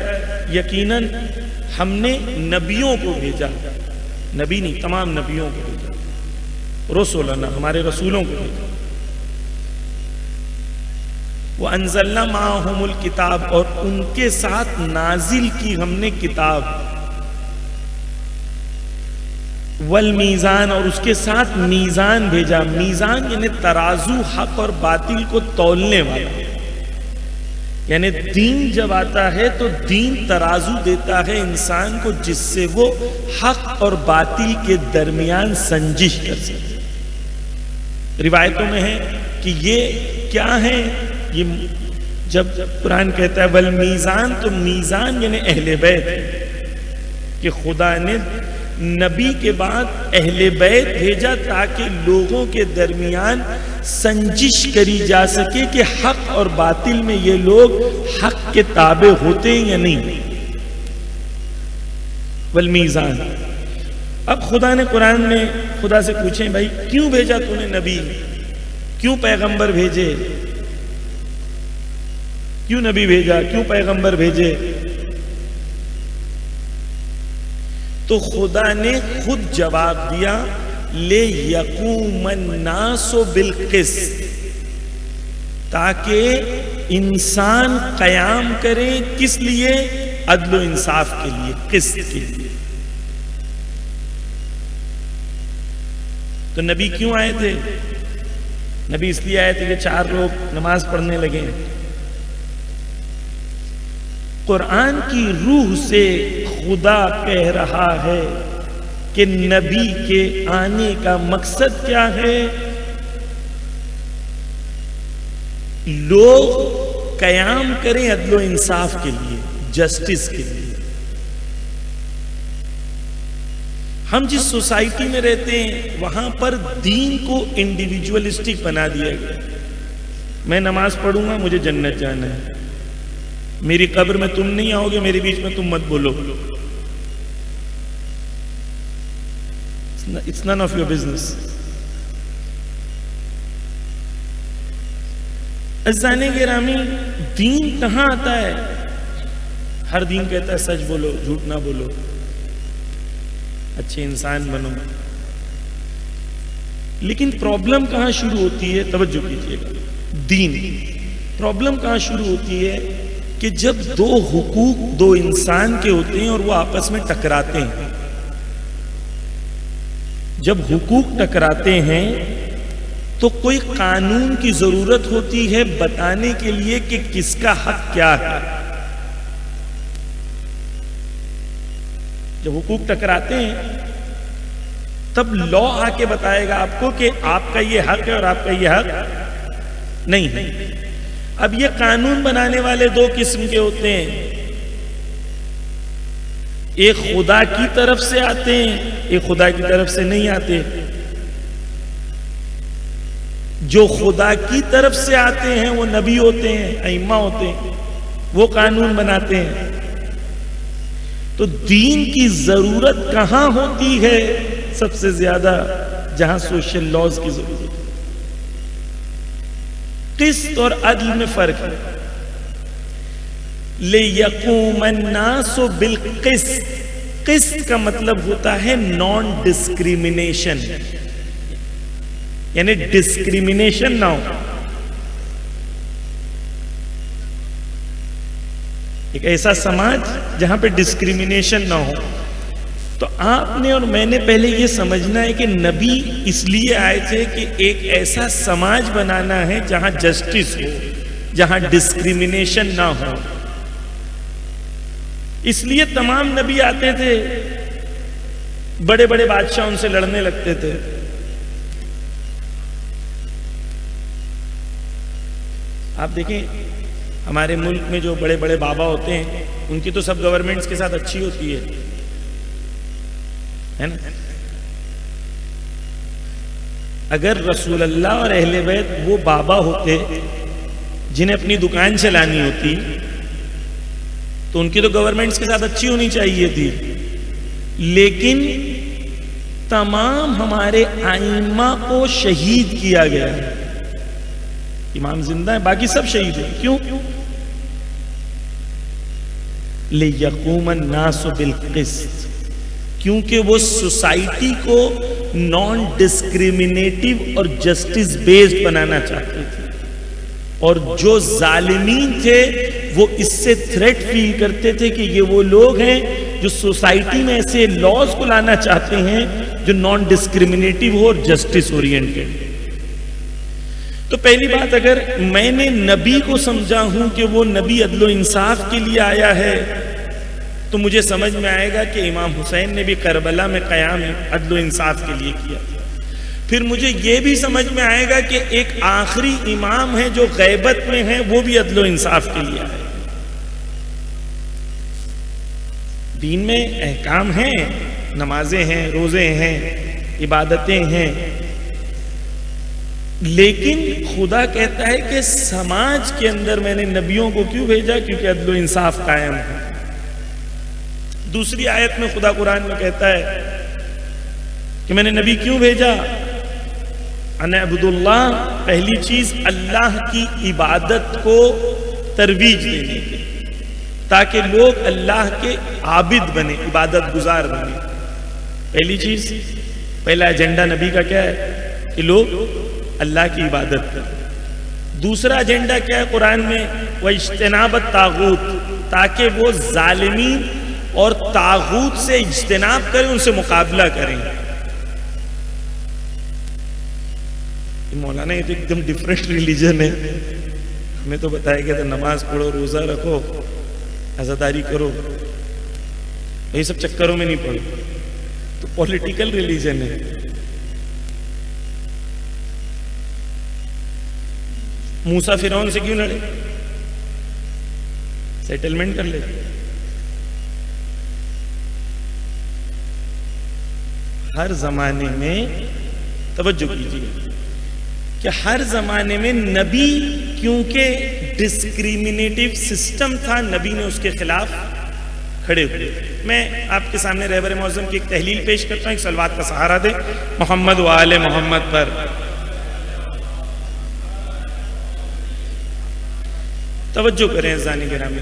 یقیناً ہم نے نبیوں کو بھیجا، نبی نہیں تمام نبیوں کو بھیجا، رسولنا ہمارے رسولوں کو بھیجا، وَأَنزَلْنَا مَعَهُمُ الْكِتَابَ اور ان کے ساتھ نازل کی ہم نے کتاب، والمیزان اور اس کے ساتھ میزان بھیجا۔ میزان یعنی ترازو، حق اور باطل کو تولنے والا، یعنی دین جب آتا ہے تو دین ترازو دیتا ہے انسان کو جس سے وہ حق اور باطل کے درمیان سنجش کر سکے۔ روایتوں میں ہے کہ یہ کیا ہے؟ یہ جب قرآن کہتا ہے والمیزان، تو میزان یعنی اہل بیت ہے، کہ خدا نے نبی کے بعد اہل بیت بھیجا تاکہ لوگوں کے درمیان سنجش کری جا سکے کہ حق اور باطل میں یہ لوگ حق کے تابع ہوتے ہیں یا نہیں۔ والمیزان، اب خدا نے قرآن میں خدا سے پوچھیں بھائی کیوں بھیجا تو نے نبی، کیوں پیغمبر بھیجے، کیوں نبی بھیجا، کیوں پیغمبر بھیجے؟ تو خدا نے خود جواب دیا لِيَقُومَ النَّاسُ بِالْقِسْطِ، تاکہ انسان قیام کرے کس لیے؟ عدل و انصاف کے لیے، قسط کے لیے۔ تو نبی کیوں آئے تھے؟ نبی اس لیے آئے تھے کہ 4 لوگ نماز پڑھنے لگے۔ قرآن کی روح سے خدا کہہ رہا ہے کہ نبی کے آنے کا مقصد کیا ہے؟ لوگ قیام کریں عدل و انصاف کے لیے، جسٹس کے لیے۔ ہم جس سوسائٹی میں رہتے ہیں وہاں پر دین کو انڈیویجولسٹک بنا دیا گیا۔ میں نماز پڑھوں گا، مجھے جنت جانا ہے، میری قبر میں تم نہیں آؤ گے، میرے بیچ میں تم مت بولو، it's none of your business۔ عزیزان گرامی، دین کہاں آتا ہے؟ ہر دین کہتا ہے سچ بولو، جھوٹ نہ بولو، اچھے انسان بنو، لیکن پرابلم کہاں شروع ہوتی ہے؟ توجہ کیجئے گا، دین پرابلم کہاں شروع ہوتی ہے کہ جب 2 حقوق 2 انسان کے ہوتے ہیں اور وہ آپس میں ٹکراتے ہیں۔ جب حقوق ٹکراتے ہیں تو کوئی قانون کی ضرورت ہوتی ہے بتانے کے لیے کہ کس کا حق کیا ہے۔ جب حقوق ٹکراتے ہیں تب لا آ کے بتائے گا آپ کو کہ آپ کا یہ حق ہے اور آپ کا یہ حق نہیں ہے۔ اب یہ قانون بنانے والے 2 قسم کے ہوتے ہیں، ایک خدا کی طرف سے آتے ہیں، ایک خدا کی طرف سے نہیں آتے۔ جو خدا کی طرف سے آتے ہیں وہ نبی ہوتے ہیں، ائمہ ہوتے ہیں، وہ قانون بناتے ہیں۔ تو دین کی ضرورت کہاں ہوتی ہے؟ سب سے زیادہ جہاں سوشل لاز کی ضرورت ہے۔ قسط اور عدل میں فرق ہے۔ لِيَقُومَ النَّاسُ بِالْقِسْطِ، قسط کا مطلب ہوتا ہے نان ڈسکریمنیشن، یعنی ڈسکریمنیشن نہ ہو۔ ایک ایسا سماج جہاں پہ ڈسکریمنیشن نہ ہو۔ تو آپ نے اور میں نے پہلے یہ سمجھنا ہے کہ نبی اس لیے آئے تھے کہ ایک ایسا سماج بنانا ہے جہاں جسٹس ہو، جہاں ڈسکریمنیشن نہ ہو۔ اس لیے تمام نبی آتے تھے، بڑے بڑے بادشاہ ان سے لڑنے لگتے تھے۔ آپ دیکھیں ہمارے ملک میں جو بڑے بڑے بابا ہوتے ہیں ان کی تو سب گورنمنٹس کے ساتھ اچھی ہوتی ہے نا؟ اگر رسول اللہ اور اہل بیت وہ بابا ہوتے جنہیں اپنی دکان چلانی ہوتی تو ان کی تو گورنمنٹس کے ساتھ اچھی ہونی چاہیے تھی، لیکن تمام ہمارے ائمہ کو شہید کیا گیا ہے۔ امام زندہ ہیں، باقی سب شہید ہیں۔ کیوں؟ لِيَقُومَ النَّاسُ بِالْقِسْطِ، کیونکہ وہ سوسائٹی کو نان ڈسکریمنیٹو اور جسٹس بیسڈ بنانا چاہتے تھے، اور جو ظالمین تھے وہ اس سے تھریٹ فیل کرتے تھے کہ یہ وہ لوگ ہیں جو سوسائٹی میں ایسے لاز کو لانا چاہتے ہیں جو نان ڈسکریمنیٹو ہو اور جسٹس اورینٹڈ۔ تو پہلی بات، اگر میں نے نبی کو سمجھا ہوں کہ وہ نبی عدل و انصاف کے لیے آیا ہے تو مجھے سمجھ میں آئے گا کہ امام حسین نے بھی کربلا میں قیام عدل و انصاف کے لیے کیا۔ پھر مجھے یہ بھی سمجھ میں آئے گا کہ ایک آخری امام ہے جو غیبت میں ہے، وہ بھی عدل و انصاف کے لیے آئے۔ دین میں احکام ہیں، نمازیں ہیں، روزے ہیں، عبادتیں ہیں، لیکن خدا کہتا ہے کہ سماج کے اندر میں نے نبیوں کو کیوں بھیجا؟ کیونکہ عدل و انصاف قائم ہے۔ دوسری آیت میں خدا قرآن میں کہتا ہے کہ میں نے نبی کیوں بھیجا؟ ان اعبدوا اللہ، پہلی چیز اللہ کی عبادت کو ترویج دینے کی، تاکہ لوگ اللہ کے عابد بنے، عبادت گزار بنے۔ پہلی چیز۔ پہلا ایجنڈا نبی کا کیا ہے کہ لوگ اللہ کی عبادت کریں. دوسرا ایجنڈا کیا ہے قرآن میں؟ وَاجْتِنَابَ الطَّاغُوتِ، تاکہ وہ ظالمین اور طاغوت سے اجتناب کریں، ان سے مقابلہ کریں. مولانا یہ تو ایک دم ڈیفرنٹ ریلیجن ہے. ہمیں تو بتایا گیا تھا نماز پڑھو، روزہ رکھو، عزاداری کرو، یہ سب چکروں میں نہیں پڑھو. تو پولیٹیکل ریلیجن ہے. موسیٰ فرعون سے کیوں لڑے؟ سیٹلمنٹ کر لے. ہر زمانے میں توجہ کیجیے کہ ہر زمانے میں نبی، کیونکہ ڈسکریمنیٹو سسٹم تھا، نبی نے اس کے خلاف کھڑے ہوئے. میں آپ کے سامنے رہبر معظم کی ایک تحلیل پیش کرتا ہوں. ایک صلوات کا سہارا دے محمد و آل محمد پر. توجہ کریں عزیزان گرامی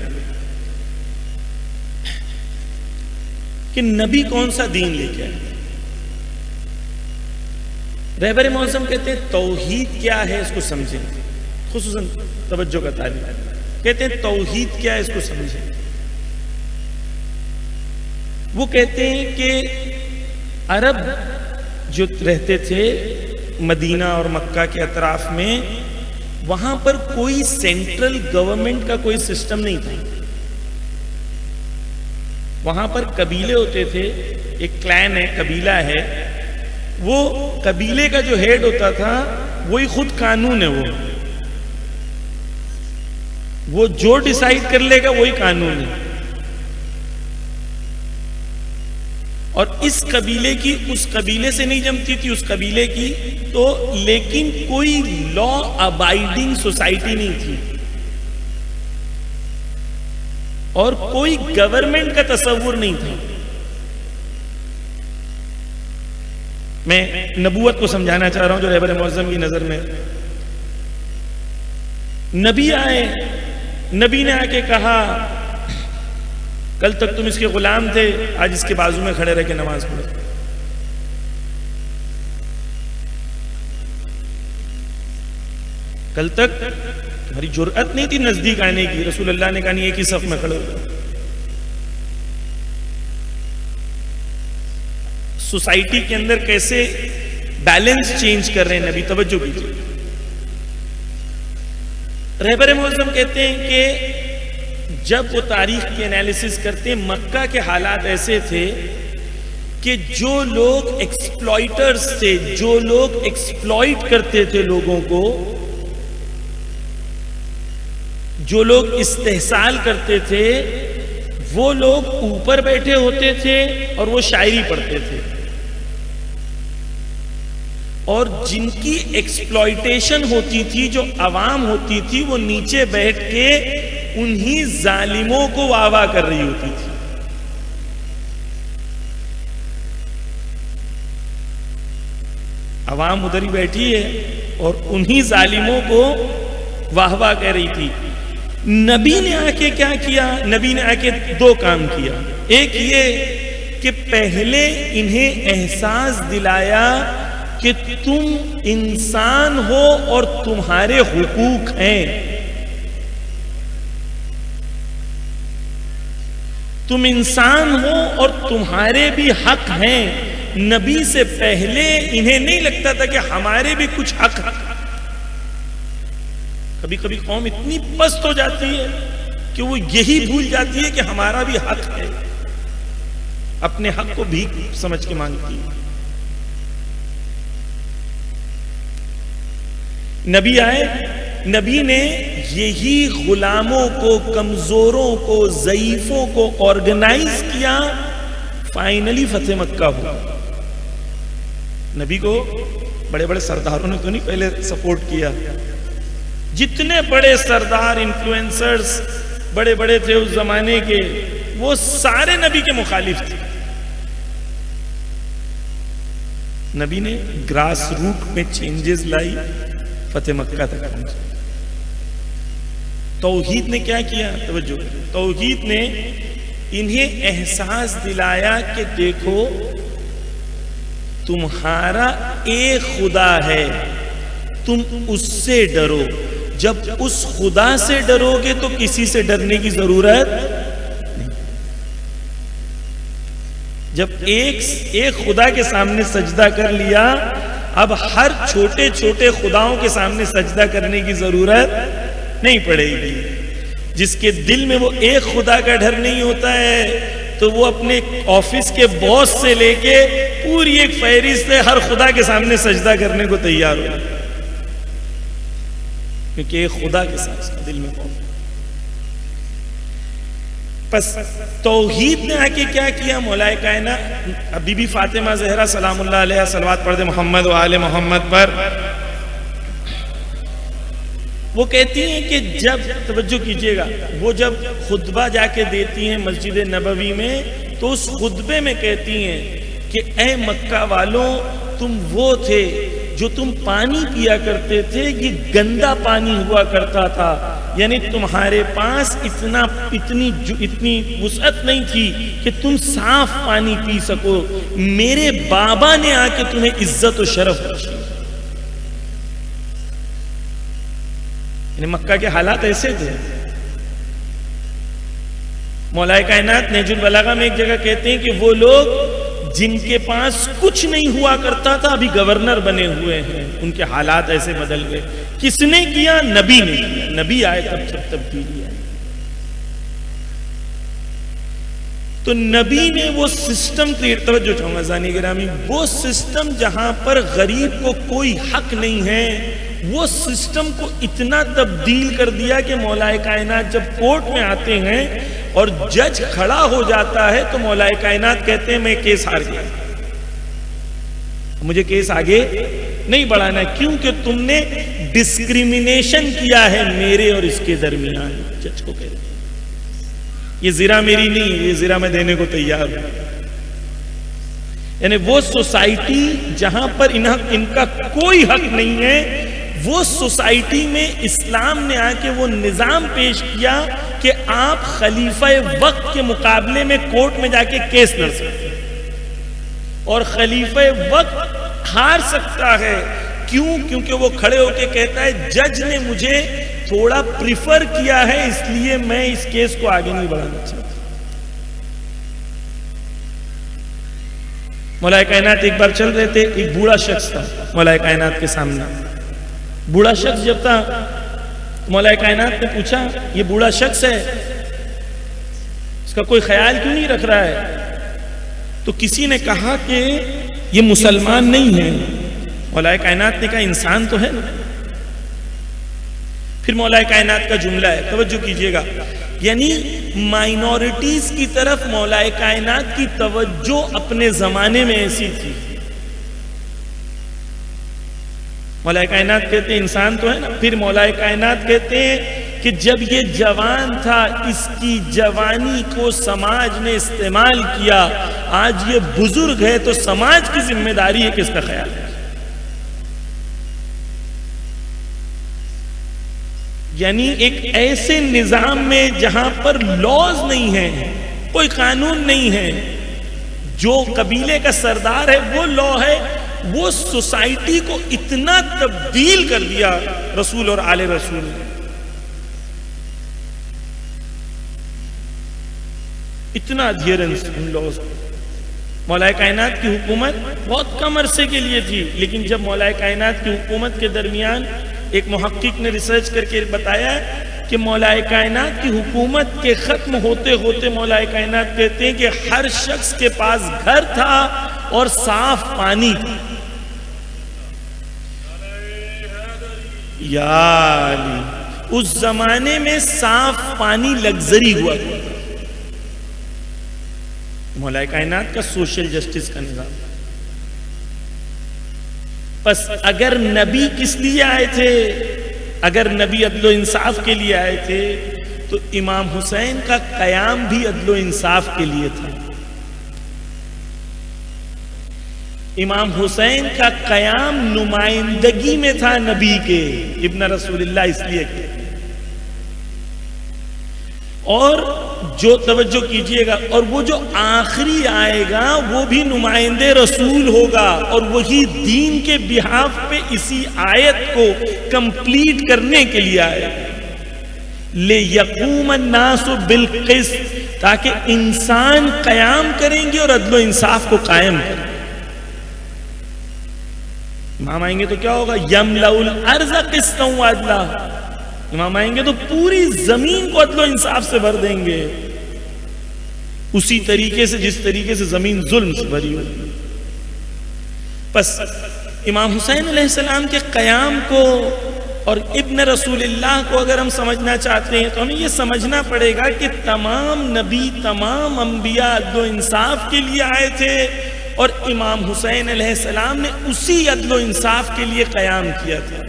کہ نبی کون سا دین لے کے آئے. رہبر معظم کہتے ہیں توحید کیا ہے اس کو سمجھیں، خصوصاً توجہ کا طالب کہتے ہیں توحید کیا ہے اس کو سمجھیں. وہ کہتے ہیں کہ عرب جو رہتے تھے مدینہ اور مکہ کے اطراف میں، وہاں پر کوئی سینٹرل گورنمنٹ کا کوئی سسٹم نہیں تھا. وہاں پر قبیلے ہوتے تھے، ایک کلین ہے، قبیلہ ہے. وہ قبیلے کا جو ہیڈ ہوتا تھا وہی خود قانون ہے. وہ جو ڈیسائیڈ کر لے گا وہی قانون ہے. اور اس قبیلے کی اس قبیلے سے نہیں جمتی تھی، اس قبیلے کی تو، لیکن کوئی لا ابائیڈنگ سوسائٹی نہیں تھی اور کوئی گورنمنٹ کا تصور نہیں تھا. میں نبوت کو سمجھانا چاہ رہا ہوں جو رہبر معظم کی نظر میں. نبی آئے، نبی نے آ کے کہا کل تک تم اس کے غلام تھے، آج اس کے بازو میں کھڑے رہ کے نماز پڑھو. کل تک تمہاری جرأت نہیں تھی نزدیک آنے کی. رسول اللہ نے کہا نہیں، ایک ہی صف میں کھڑے ہو. سوسائٹی کے اندر کیسے بیلنس چینج کر رہے ہیں نبی. توجہ کیجیے. رہبر معظم کہتے ہیں کہ جب وہ تاریخ کی انالیسس کرتے ہیں، مکہ کے حالات ایسے تھے کہ جو لوگ ایکسپلائٹرز تھے، جو لوگ ایکسپلائٹ کرتے تھے لوگوں کو، جو لوگ استحصال کرتے تھے، وہ لوگ اوپر بیٹھے ہوتے تھے اور وہ شاعری پڑھتے تھے. اور جن کی ایکسپلائٹیشن ہوتی تھی، جو عوام ہوتی تھی، وہ نیچے بیٹھ کے انہی ظالموں کو واہ واہ کر رہی ہوتی تھی. عوام ادھر ہی بیٹھی ہے اور انہی ظالموں کو واہ واہ کہہ رہی تھی. نبی نے آ کے کیا کیا؟ نبی نے آ کے دو کام کیا. ایک یہ کہ پہلے انہیں احساس دلایا کہ تم انسان ہو اور تمہارے حقوق ہیں. تم انسان ہو اور تمہارے بھی حق ہیں. نبی سے پہلے انہیں نہیں لگتا تھا کہ ہمارے بھی کچھ حق. کبھی کبھی قوم اتنی پست ہو جاتی ہے کہ وہ یہی بھول جاتی ہے کہ ہمارا بھی حق ہے، اپنے حق کو بھی سمجھ کے مانگتی ہے. نبی آئے، نبی نے یہی غلاموں کو، کمزوروں کو، ضعیفوں کو آرگنائز کیا. فائنلی فتح مکہ ہوا. نبی کو بڑے بڑے سرداروں نے تو نہیں پہلے سپورٹ کیا. جتنے بڑے سردار، انفلوئنسرز بڑے بڑے تھے اس زمانے کے، وہ سارے نبی کے مخالف تھے. نبی نے گراس روٹ میں چینجز لائی، فتح مکہ تک پہنچا. توحید نے کیا کیا؟ توجہ. توحید نے انہیں احساس دلایا کہ دیکھو تمہارا ایک خدا ہے، تم اس سے ڈرو. جب اس خدا سے ڈرو گے تو کسی سے ڈرنے کی ضرورت نہیں. جب ایک خدا کے سامنے سجدہ کر لیا، اب ہر چھوٹے چھوٹے خداؤں کے سامنے سجدہ کرنے کی ضرورت نہیں پڑے گی. جس کے دل میں وہ ایک خدا کا ڈر نہیں ہوتا ہے تو وہ اپنے آفس کے باس سے لے کے پوری ایک فہرست سے ہر خدا کے سامنے سجدہ کرنے کو تیار ہو، کیونکہ ایک خدا کے ساتھ اس کا دل میں خوف. پس توحید نے آ کے کیا کیا؟ مولا کائنات بی بی فاطمہ زہرا سلام اللہ علیہ صلوات پڑھ دے محمد و آل محمد پر. وہ کہتی ہیں کہ جب توجہ کیجئے گا، وہ جب خطبہ جا کے دیتی ہیں مسجد نبوی میں تو اس خطبے میں کہتی ہیں کہ اے مکہ والوں، تم وہ تھے جو تم پانی پیا کرتے تھے، یہ گندا پانی ہوا کرتا تھا. یعنی تمہارے پاس اتنی وسعت نہیں تھی کہ تم صاف پانی پی سکو. میرے بابا نے آ کے تمہیں عزت و شرف بخشی. یعنی مکہ کے حالات ایسے تھے. مولا کائنات نہج البلاغہ میں ایک جگہ کہتے ہیں کہ وہ لوگ جن کے پاس کچھ نہیں ہوا کرتا تھا ابھی گورنر بنے ہوئے ہیں. ان کے حالات ایسے بدل گئے. کس نے کیا؟ نبی نے کیا. نبی آئے تب سب تبدیلی آئی. تو نبی نے وہ سسٹم کریٹ، توجہ چاہوں گا زانی گرامی، وہ سسٹم جہاں پر غریب کو کوئی حق نہیں ہے، وہ سسٹم کو اتنا تبدیل کر دیا کہ مولا کائنات جب کورٹ میں آتے ہیں اور جج کھڑا ہو جاتا ہے تو مولا کائنات کہتے ہیں میں کیس ہار گیا، مجھے کیس آگے نہیں بڑھانا ہے کیونکہ تم نے ڈسکریمنیشن کیا ہے میرے اور اس کے درمیان. جج کو کہتے ہیں یہ زرہ میری نہیں ہے، یہ زرہ میں دینے کو تیار ہوں. یعنی وہ سوسائٹی جہاں پر ان کا کوئی حق نہیں ہے، وہ سوسائٹی میں اسلام نے آ کے وہ نظام پیش کیا کہ آپ خلیفہ وقت کے مقابلے میں کورٹ میں جا کے کیس لڑ سکتے ہیں اور خلیفہ وقت ہار سکتا ہے. کیوں؟ کیونکہ وہ کھڑے ہو کے کہتا ہے جج نے مجھے تھوڑا پریفر کیا ہے اس لیے میں اس کیس کو آگے نہیں بڑھانا چاہتا. مولا کائنات ایک بار چل رہے تھے، ایک بوڑھا شخص تھا مولا کائنات کے سامنے. بوڑھا شخص جب تھا مولا کائنات نے پوچھا یہ بوڑھا شخص ہے، اس کا کوئی خیال کیوں نہیں رکھ رہا ہے؟ تو کسی نے کہا کہ یہ مسلمان نہیں ہے. مولا کائنات نے کہا انسان تو ہے نا. پھر مولا کائنات کا جملہ ہے، توجہ کیجئے گا، یعنی مائنورٹیز کی طرف مولا کائنات کی توجہ اپنے زمانے میں ایسی تھی. مولا کائنات کہتے ہیں انسان تو ہے نا. پھر مولا کائنات کہتے ہیں کہ جب یہ جوان تھا اس کی جوانی کو سماج نے استعمال کیا، آج یہ بزرگ ہے تو سماج کی ذمہ داری ہے کہ اس کا خیال ہے. یعنی ایک ایسے نظام میں جہاں پر لاز نہیں ہیں، کوئی قانون نہیں ہے، جو قبیلے کا سردار ہے وہ لا ہے، وہ سوسائٹی کو اتنا تبدیل کر دیا رسول اور آل رسول نے. اتنا adherence ان لاز. مولا کائنات کی حکومت بہت کم عرصے کے لیے تھی، لیکن جب مولا کائنات کی حکومت کے درمیان ایک محقق نے ریسرچ کر کے بتایا کہ مولا کائنات کی حکومت کے ختم ہوتے ہوتے مولا کائنات کہتے ہیں کہ ہر شخص کے پاس گھر تھا اور صاف پانی تھا. یا علی، اس زمانے میں صاف پانی لگزری ہوا تھا. مولا کائنات کا سوشل جسٹس کا نظام. بس اگر نبی کس لیے آئے تھے؟ اگر نبی عدل و انصاف کے لیے آئے تھے تو امام حسین کا قیام بھی عدل و انصاف کے لیے تھا. امام حسین کا قیام نمائندگی میں تھا نبی کے، ابن رسول اللہ اس لیے کہ اور جو توجہ کیجئے گا، اور وہ جو آخری آئے گا وہ بھی نمائندے رسول ہوگا، اور وہی دین کے بہاف پہ اسی آیت کو کمپلیٹ کرنے کے لیے آئے گا۔ لِيَقُومَ النَّاسُ بِالْقِسْطِ، تاکہ انسان قیام کریں گے اور عدل و انصاف کو قائم کریں گے۔ امام آئیں گے تو کیا ہوگا؟ يَمْلَأُ الْأَرْضَ قِسْطًا وَعَدْلًا، امام آئیں گے تو پوری زمین کو عدل و انصاف سے بھر دیں گے، اسی طریقے سے جس طریقے سے زمین ظلم سے بھری ہوگی۔ پس امام حسین علیہ السلام کے قیام کو اور ابن رسول اللہ کو اگر ہم سمجھنا چاہتے ہیں تو ہمیں یہ سمجھنا پڑے گا کہ تمام نبی، تمام انبیاء عدل و انصاف کے لیے آئے تھے، اور امام حسین علیہ السلام نے اسی عدل و انصاف کے لیے قیام کیا تھا۔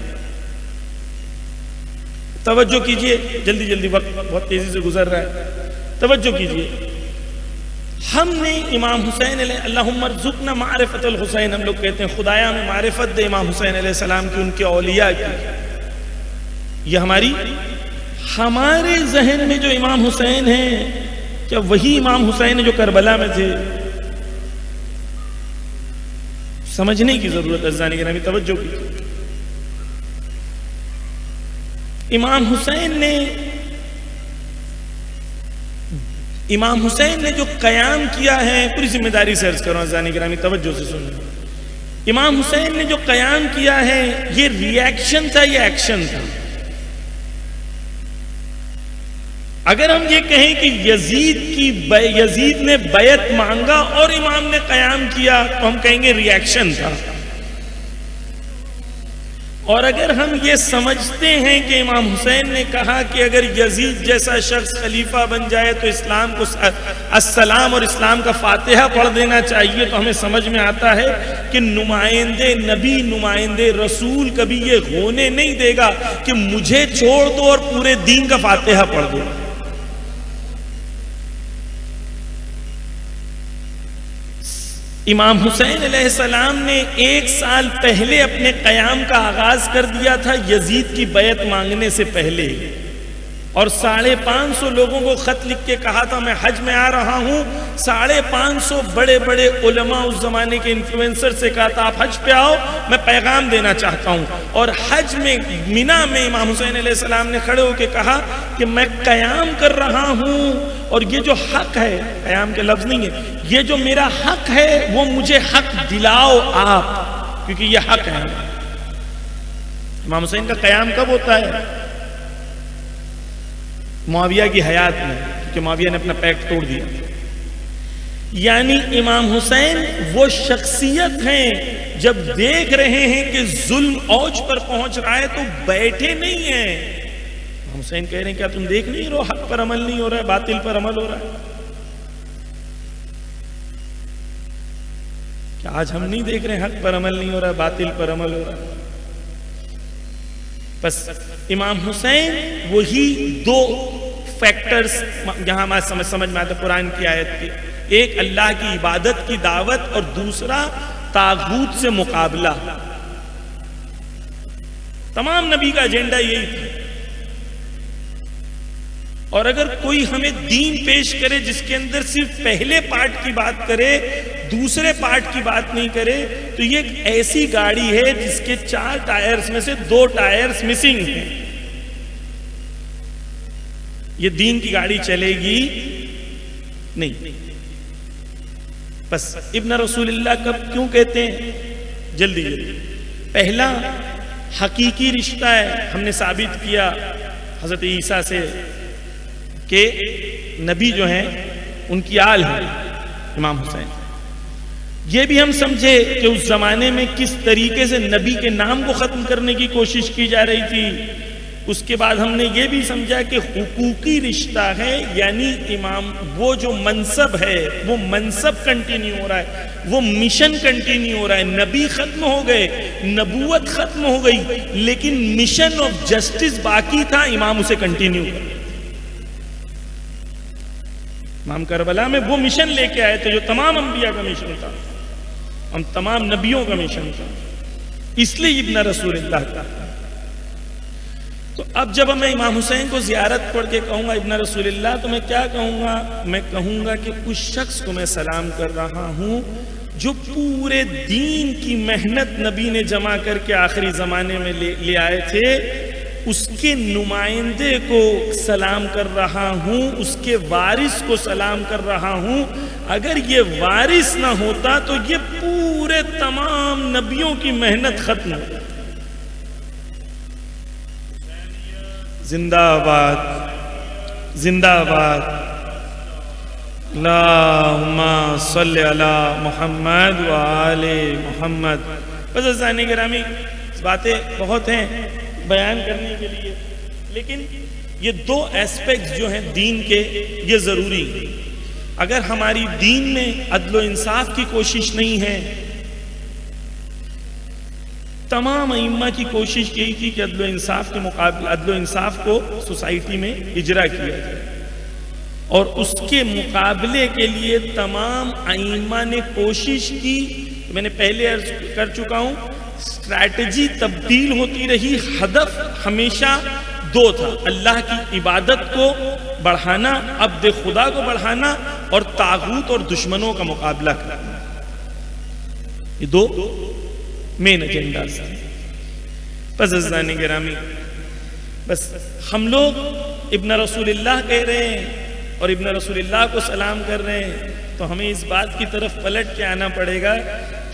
توجہ کیجئے، جلدی جلدی وقت بہت تیزی سے گزر رہا ہے، توجہ کیجئے۔ ہم نے امام حسین علیہ اللہم ارزقنا معرفت الحسین، ہم لوگ کہتے ہیں خدایا ہمیں معرفت دے امام حسین علیہ السلام کی، ان کے اولیاء کی۔ یہ ہمارے ذہن میں جو امام حسین ہیں، کیا وہی امام حسین ہیں جو کربلا میں تھے؟ سمجھنے کی ضرورت ہے عزیزان گرامی، توجہ کی۔ امام حسین نے جو قیام کیا ہے، پوری ذمہ داری سے عرض کروں عزیزان گرامی، توجہ سے سنیں۔ امام حسین نے جو قیام کیا ہے یہ ری ایکشن تھا یا ایکشن تھا؟ اگر ہم یہ کہیں کہ یزید نے بیعت مانگا اور امام نے قیام کیا تو ہم کہیں گے ری ایکشن تھا، اور اگر ہم یہ سمجھتے ہیں کہ امام حسین نے کہا کہ اگر یزید جیسا شخص خلیفہ بن جائے تو اسلام کو السلام اور اسلام کا فاتحہ پڑھ دینا چاہیے، تو ہمیں سمجھ میں آتا ہے کہ نمائندے نبی، نمائندے رسول کبھی یہ ہونے نہیں دے گا کہ مجھے چھوڑ دو اور پورے دین کا فاتحہ پڑھ دو۔ امام حسین علیہ السلام نے 1 سال پہلے اپنے قیام کا آغاز کر دیا تھا یزید کی بیعت مانگنے سے پہلے، اور 550 لوگوں کو خط لکھ کے کہا تھا میں حج میں آ رہا ہوں۔ 550 بڑے بڑے علماء اس زمانے کے انفلوئنسر سے کہا تھا آپ حج پہ آؤ، میں پیغام دینا چاہتا ہوں۔ اور حج میں مینا میں امام حسین علیہ السلام نے کھڑے ہو کے کہا کہ میں قیام کر رہا ہوں، اور یہ جو حق ہے، قیام کے لفظ نہیں ہے، یہ جو میرا حق ہے وہ مجھے حق دلاؤ آپ، کیونکہ یہ حق ہے۔ امام حسین کا قیام کب ہوتا ہے؟ معاویہ کی حیات میں، کیونکہ معاویہ نے اپنا پیکٹ توڑ دیا۔ یعنی امام حسین وہ شخصیت ہیں جب دیکھ رہے ہیں کہ ظلم اوج پر پہنچ رہا ہے تو بیٹھے نہیں ہیں۔ امام حسین کہہ رہے ہیں کیا تم دیکھ نہیں رہو حق پر عمل نہیں ہو رہا ہے، باطل پر عمل ہو رہا ہے؟ کیا آج ہم نہیں دیکھ رہے حق پر عمل نہیں ہو رہا ہے، باطل پر عمل ہو رہا ہے؟ بس امام حسین وہی 2 فیکٹرز یہاں ہمارے سمجھ میں آتا ہے قرآن کی آیت کے، ایک اللہ کی عبادت کی دعوت اور دوسرا طاغوت سے مقابلہ۔ تمام نبی کا ایجنڈا یہی تھا، اور اگر کوئی ہمیں دین پیش کرے جس کے اندر صرف پہلے پارٹ کی بات کرے، دوسرے پارٹ کی بات نہیں کرے، تو یہ ایک ایسی گاڑی ہے جس کے 4 ٹائرز میں سے 2 ٹائرز مسنگ ہیں۔ یہ دین کی گاڑی چلے گی نہیں۔ بس ابن رسول اللہ کب کیوں کہتے ہیں؟ جلدی پہلا حقیقی رشتہ ہے، ہم نے ثابت کیا حضرت عیسیٰ سے کہ نبی جو ہیں ان کی آل ہے امام حسین۔ یہ بھی ہم سمجھے کہ اس زمانے میں کس طریقے سے نبی کے نام کو ختم کرنے کی کوشش کی جا رہی تھی۔ اس کے بعد ہم نے یہ بھی سمجھا کہ حقوقی رشتہ ہے، یعنی امام وہ جو منصب ہے وہ منصب کنٹینیو ہو رہا ہے، وہ مشن کنٹینیو ہو رہا ہے۔ نبی ختم ہو گئے، نبوت ختم ہو گئی، لیکن مشن آف جسٹس باقی تھا، امام اسے کنٹینیو کر رہے۔ امام کربلا میں وہ مشن لے کے آئے تھے جو تمام انبیاء کا مشن تھا، ہم تمام نبیوں کا مشن تھا، اس لیے ابن رسول اللہ کا۔ تو اب جب میں امام حسین کو زیارت پڑھ کے کہوں گا ابن رسول اللہ، تو میں کیا کہوں گا؟ میں کہوں گا کہ اس شخص کو میں سلام کر رہا ہوں جو پورے دین کی محنت نبی نے جمع کر کے آخری زمانے میں لے آئے تھے، اس کے نمائندے کو سلام کر رہا ہوں، اس کے وارث کو سلام کر رہا ہوں۔ اگر یہ وارث نہ ہوتا تو یہ پورے تمام نبیوں کی محنت ختم ہو۔ زندہ آباد، زندہ آباد، اللہم صلی علی محمد وآل محمد۔ بس عزیزان گرامی، باتیں بہت ہیں بیان کرنے کے لیے، لیکن یہ دو ایسپیکٹس جو ہیں دین کے، یہ ضروری ہیں۔ اگر ہماری دین میں عدل و انصاف کی کوشش نہیں ہے، تمام ائمہ کی کوشش یہی تھی کہ عدل و انصاف کو سوسائٹی میں اجرا کیا جائے، اور اس کے مقابلے کے لیے تمام ائمہ نے کوشش کی۔ میں نے پہلے عرض کر چکا ہوں، اسٹریٹجی تبدیل ہوتی رہی، ہدف ہمیشہ دو تھا: اللہ کی عبادت کو بڑھانا، عبد خدا کو بڑھانا، اور طاغوت اور دشمنوں کا مقابلہ کرنا۔ یہ دو مین ایجنڈاز تھے۔ بس عزیزان گرامی، بس ہم لوگ ابن رسول اللہ کہہ رہے ہیں اور ابن رسول اللہ کو سلام کر رہے ہیں، تو ہمیں اس بات کی طرف پلٹ کے آنا پڑے گا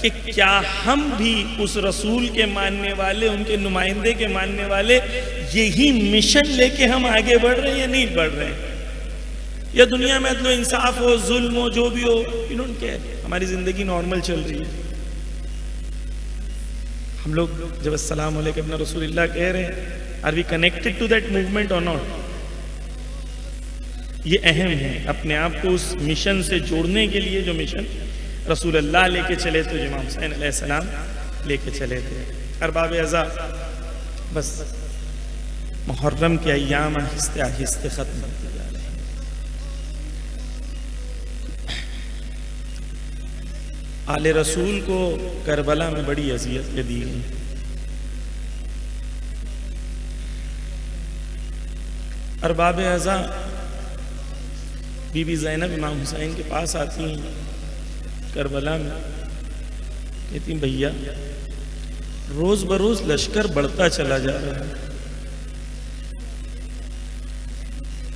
کہ کیا ہم بھی اس رسول کے ماننے والے، ان کے نمائندے کے ماننے والے، یہی مشن لے کے ہم آگے بڑھ رہے ہیں یا نہیں بڑھ رہے ہیں؟ یا دنیا میں عدل و انصاف ہو، ظلم ہو، جو بھی ہو، you don't care، ہماری زندگی نارمل چل رہی ہے۔ ہم لوگ جب السلام علیکم ابن رسول اللہ کہہ رہے ہیں، are we connected to that movement or not؟ یہ اہم ہے، اپنے آپ کو اس مشن سے جوڑنے کے لیے، جو مشن رسول اللہ لے کے چلے تھے، امام حسین علیہ السلام لے کے چلے تھے۔ ارباب اعزاء، بس محرم کے ایام آہستہ آہستہ ختم ہوتے جا رہے ہیں۔ آل رسول کو کربلا میں بڑی اذیت دی گئی۔ ارباب اعزاء، بی بی زینب امام حسین کے پاس آتی ہیں کربلا میں، کہتی ہیں بھیا روز بروز لشکر بڑھتا چلا جا رہا ہے،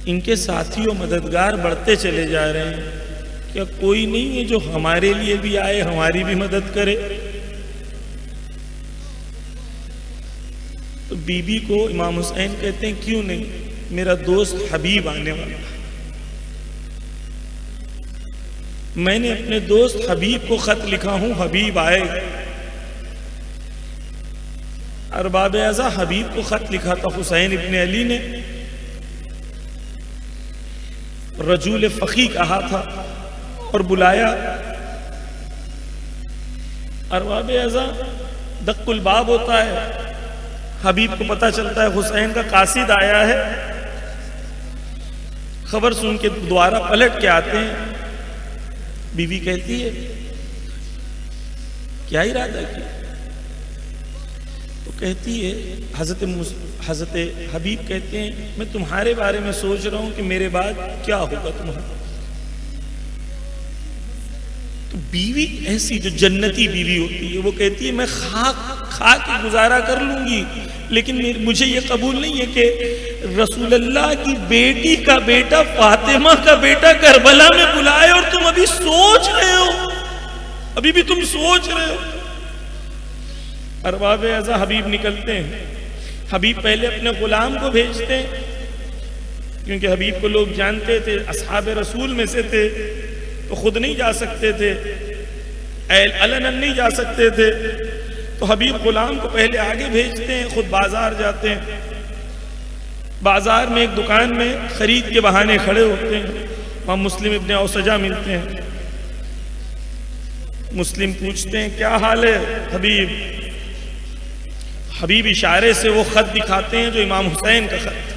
ان کے ساتھی و مددگار بڑھتے چلے جا رہے ہیں، کیا کوئی نہیں ہے جو ہمارے لیے بھی آئے، ہماری بھی مدد کرے؟ تو بی بی کو امام حسین کہتے ہیں کیوں نہیں، میرا دوست حبیب آنے والا ہے، میں نے اپنے دوست حبیب کو خط لکھا ہوں، حبیب آئے۔ ارباب اعزاء، حبیب کو خط لکھا تھا حسین ابن علی نے، رجل فقی کہا تھا اور بلایا۔ ارباب اعزاء، دق الباب ہوتا ہے، حبیب کو پتہ چلتا ہے حسین کا قاصد آیا ہے، خبر سن کے دوبارہ پلٹ کے آتے ہیں۔ بی بی کہتی ہے کیا ارادہ کیا؟ تو کہتی ہے حضرت حبیب کہتے ہیں میں تمہارے بارے میں سوچ رہا ہوں کہ میرے بعد کیا ہوگا تمہارا۔ تو بیوی ایسی جو جنتی بیوی ہوتی ہے، وہ کہتی ہے میں کھا کے گزارا کر لوں گی، لیکن مجھے یہ قبول نہیں ہے کہ رسول اللہ کی بیٹی کا بیٹا، فاطمہ کا بیٹا کربلا میں بلائے اور تم ابھی سوچ رہے ہو، ابھی بھی تم سوچ رہے ہو۔ ارباب اعزاء، حبیب نکلتے ہیں۔ حبیب پہلے اپنے غلام کو بھیجتے ہیں، کیونکہ حبیب کو لوگ جانتے تھے، اصحاب رسول میں سے تھے، تو خود نہیں جا سکتے تھے، علناً نہیں جا سکتے تھے، تو حبیب غلام کو پہلے آگے بھیجتے ہیں، خود بازار جاتے ہیں۔ بازار میں ایک دکان میں خرید کے بہانے کھڑے ہوتے ہیں، وہاں مسلم ابن اوسجہ ملتے ہیں۔ مسلم پوچھتے ہیں کیا حال ہے حبیب؟ حبیب اشارے سے وہ خط دکھاتے ہیں جو امام حسین کا خط تھا۔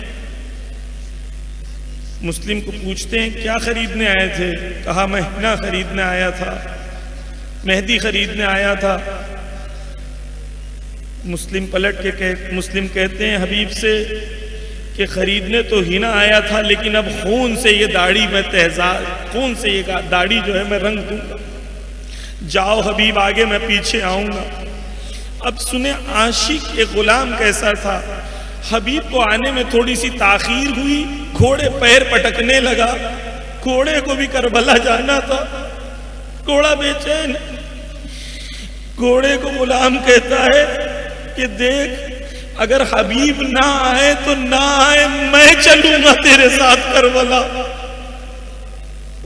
مسلم کو پوچھتے ہیں کیا خریدنے آئے تھے؟ کہا مہنگا خریدنے آیا تھا، مہدی خریدنے آیا تھا۔ مسلم پلٹ کے مسلم کہتے ہیں حبیب سے کہ خریدنے تو ہی نہ آیا تھا، لیکن اب خون سے یہ داڑھی میں خون سے یہ داڑھی جو ہے میں رنگ دوں گا، جاؤ حبیب آگے میں پیچھے آؤں گا۔ اب سنیں عاشق ایک غلام کیسا تھا، حبیب کو آنے میں تھوڑی سی تاخیر ہوئی، گھوڑے پیر پٹکنے لگا، گھوڑے کو بھی کربلا جانا تھا، گھوڑا بے چین، گھوڑے کو غلام کہتا ہے کہ دیکھ اگر حبیب نہ آئے تو نہ آئے، میں چلوں گا تیرے ساتھ کربلا۔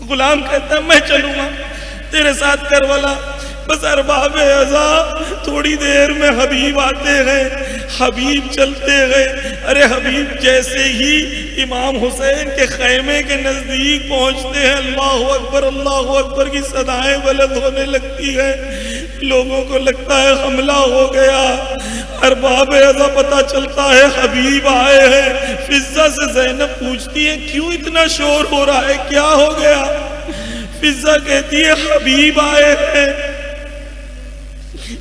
غلام کہتا ہے میں چلوں گا تیرے ساتھ کربلا۔ بس ارباب عزا تھوڑی دیر میں حبیب آتے گئے، حبیب چلتے گئے۔ ارے حبیب جیسے ہی امام حسین کے خیمے کے نزدیک پہنچتے ہیں، اللہ اکبر کی صدائیں بلند ہونے لگتی ہے، لوگوں کو لگتا ہے حملہ ہو گیا۔ ارباب عزا پتہ چلتا ہے حبیب آئے ہیں۔ فضہ سے زینب پوچھتی ہیں کیوں اتنا شور ہو رہا ہے، کیا ہو گیا؟ فضہ کہتی ہے حبیب آئے ہیں۔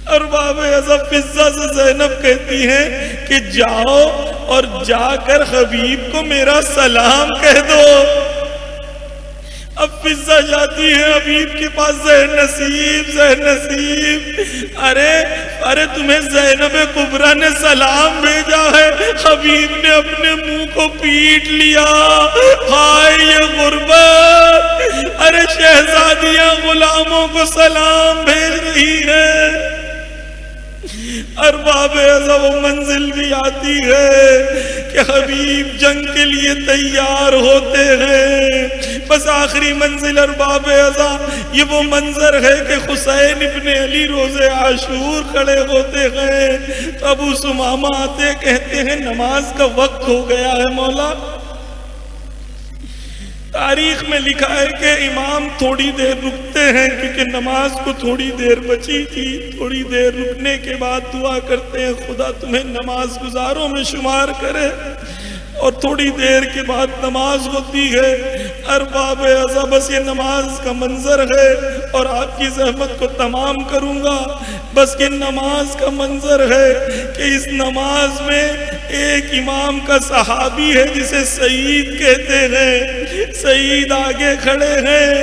ارباب عزا فضہ سے زینب کہتی ہیں کہ جاؤ اور جا کر حبیب کو میرا سلام کہہ دو۔ اب فضہ جاتی ہے حبیب کے پاس، زہر نصیب، ارے تمہیں زینب کبریٰ نے سلام بھیجا ہے۔ حبیب نے اپنے منہ کو پیٹ لیا، ہائے یہ غربت، ارے شہزادیاں غلاموں کو سلام بھیج رہی ہے۔ ارباب عزا وہ منزل بھی آتی ہے کہ حبیب جنگ کے لیے تیار ہوتے ہیں۔ بس آخری منزل ارباب عزا یہ وہ منظر ہے کہ حسین ابن علی روز عاشور کھڑے ہوتے ہیں تو ابو سمامہ آتے کہتے ہیں نماز کا وقت ہو گیا ہے مولا۔ تاریخ میں لکھا ہے کہ امام تھوڑی دیر رکتے ہیں کیونکہ نماز کو تھوڑی دیر بچی تھی، تھوڑی دیر رکنے کے بعد دعا کرتے ہیں خدا تمہیں نماز گزاروں میں شمار کرے، اور تھوڑی دیر کے بعد نماز ہوتی ہے۔ ارباب عزا بس یہ نماز کا منظر ہے اور آپ کی زحمت کو تمام کروں گا۔ بس یہ نماز کا منظر ہے کہ اس نماز میں ایک امام کا صحابی ہے جسے سعید کہتے ہیں، سعید آگے کھڑے ہیں،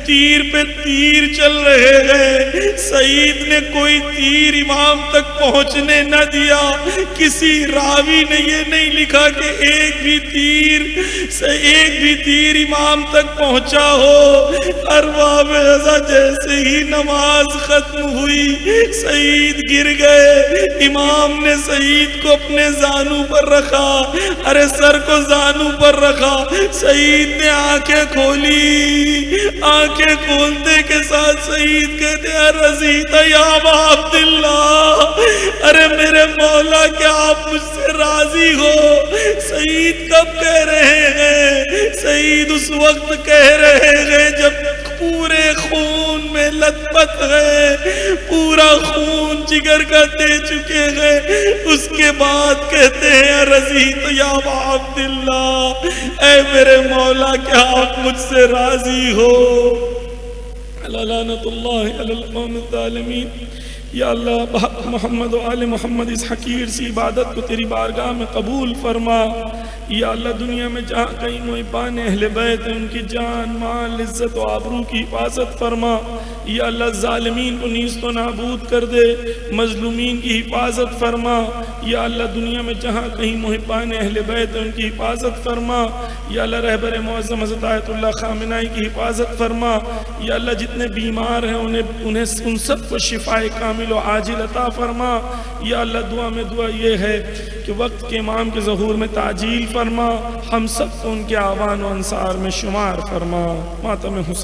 تیر پہ تیر چل رہے ہیں۔ سعید نے کوئی تیر امام تک پہنچنے نہ دیا، کسی راوی نے یہ نہیں لکھا کہ ایک بھی تیر امام تک پہنچا ہو۔ ارباب عزا جیسے ہی نماز ختم ہوئی سعید گر گئے، امام نے سعید کو اپنے زانو پر رکھا، ارے سر کو زانو پر رکھا۔ سعید نے آنکھیں کھولی، آنکھیں کھولتے کے ساتھ سعید کہتے ہیں رضیت یا ابا عبداللہ، ارے میرے مولا کیا آپ مجھ سے راضی ہو؟ سعید کب کہہ رہے ہیں؟ سعید اس وقت کہہ رہے ہیں جب پورے خون میں لت پت گئے، پورا خون جگر کا دے چکے گئے، اس کے بعد کہتے ہیں رضیت یا ابا عبداللہ، اے میرے مولا کیا آپ مجھ سے راضی ہو؟ لعنت اللہ علی القوم الظالمین۔ یا اللہ بحق محمد و آل محمد اس حقیر سی عبادت کو تیری بارگاہ میں قبول فرما۔ یا اللہ دنیا میں جہاں کہیں محبان اہل بیت ہیں ان کی جان مال عزت و آبرو کی حفاظت فرما۔ یا اللہ ظالمین کو نیست و نابود کر دے، مظلومین کی حفاظت فرما۔ یا اللہ دنیا میں جہاں کہیں محبان اہل بیت ہیں ان کی حفاظت فرما۔ یا اللہ رہبر معظم حضرت آیت اللہ خامنائی کی حفاظت فرما۔ یا اللہ جتنے بیمار ہیں انہیں ان سب کو شفائے کامل و عاجل عطا فرما۔ یا اللہ دعا میں دعا یہ ہے کہ وقت کے امام کے ظہور میں تعجیل فرما، ہم سب کو ان کے آوان و انصار میں شمار فرما۔ ماتم حسین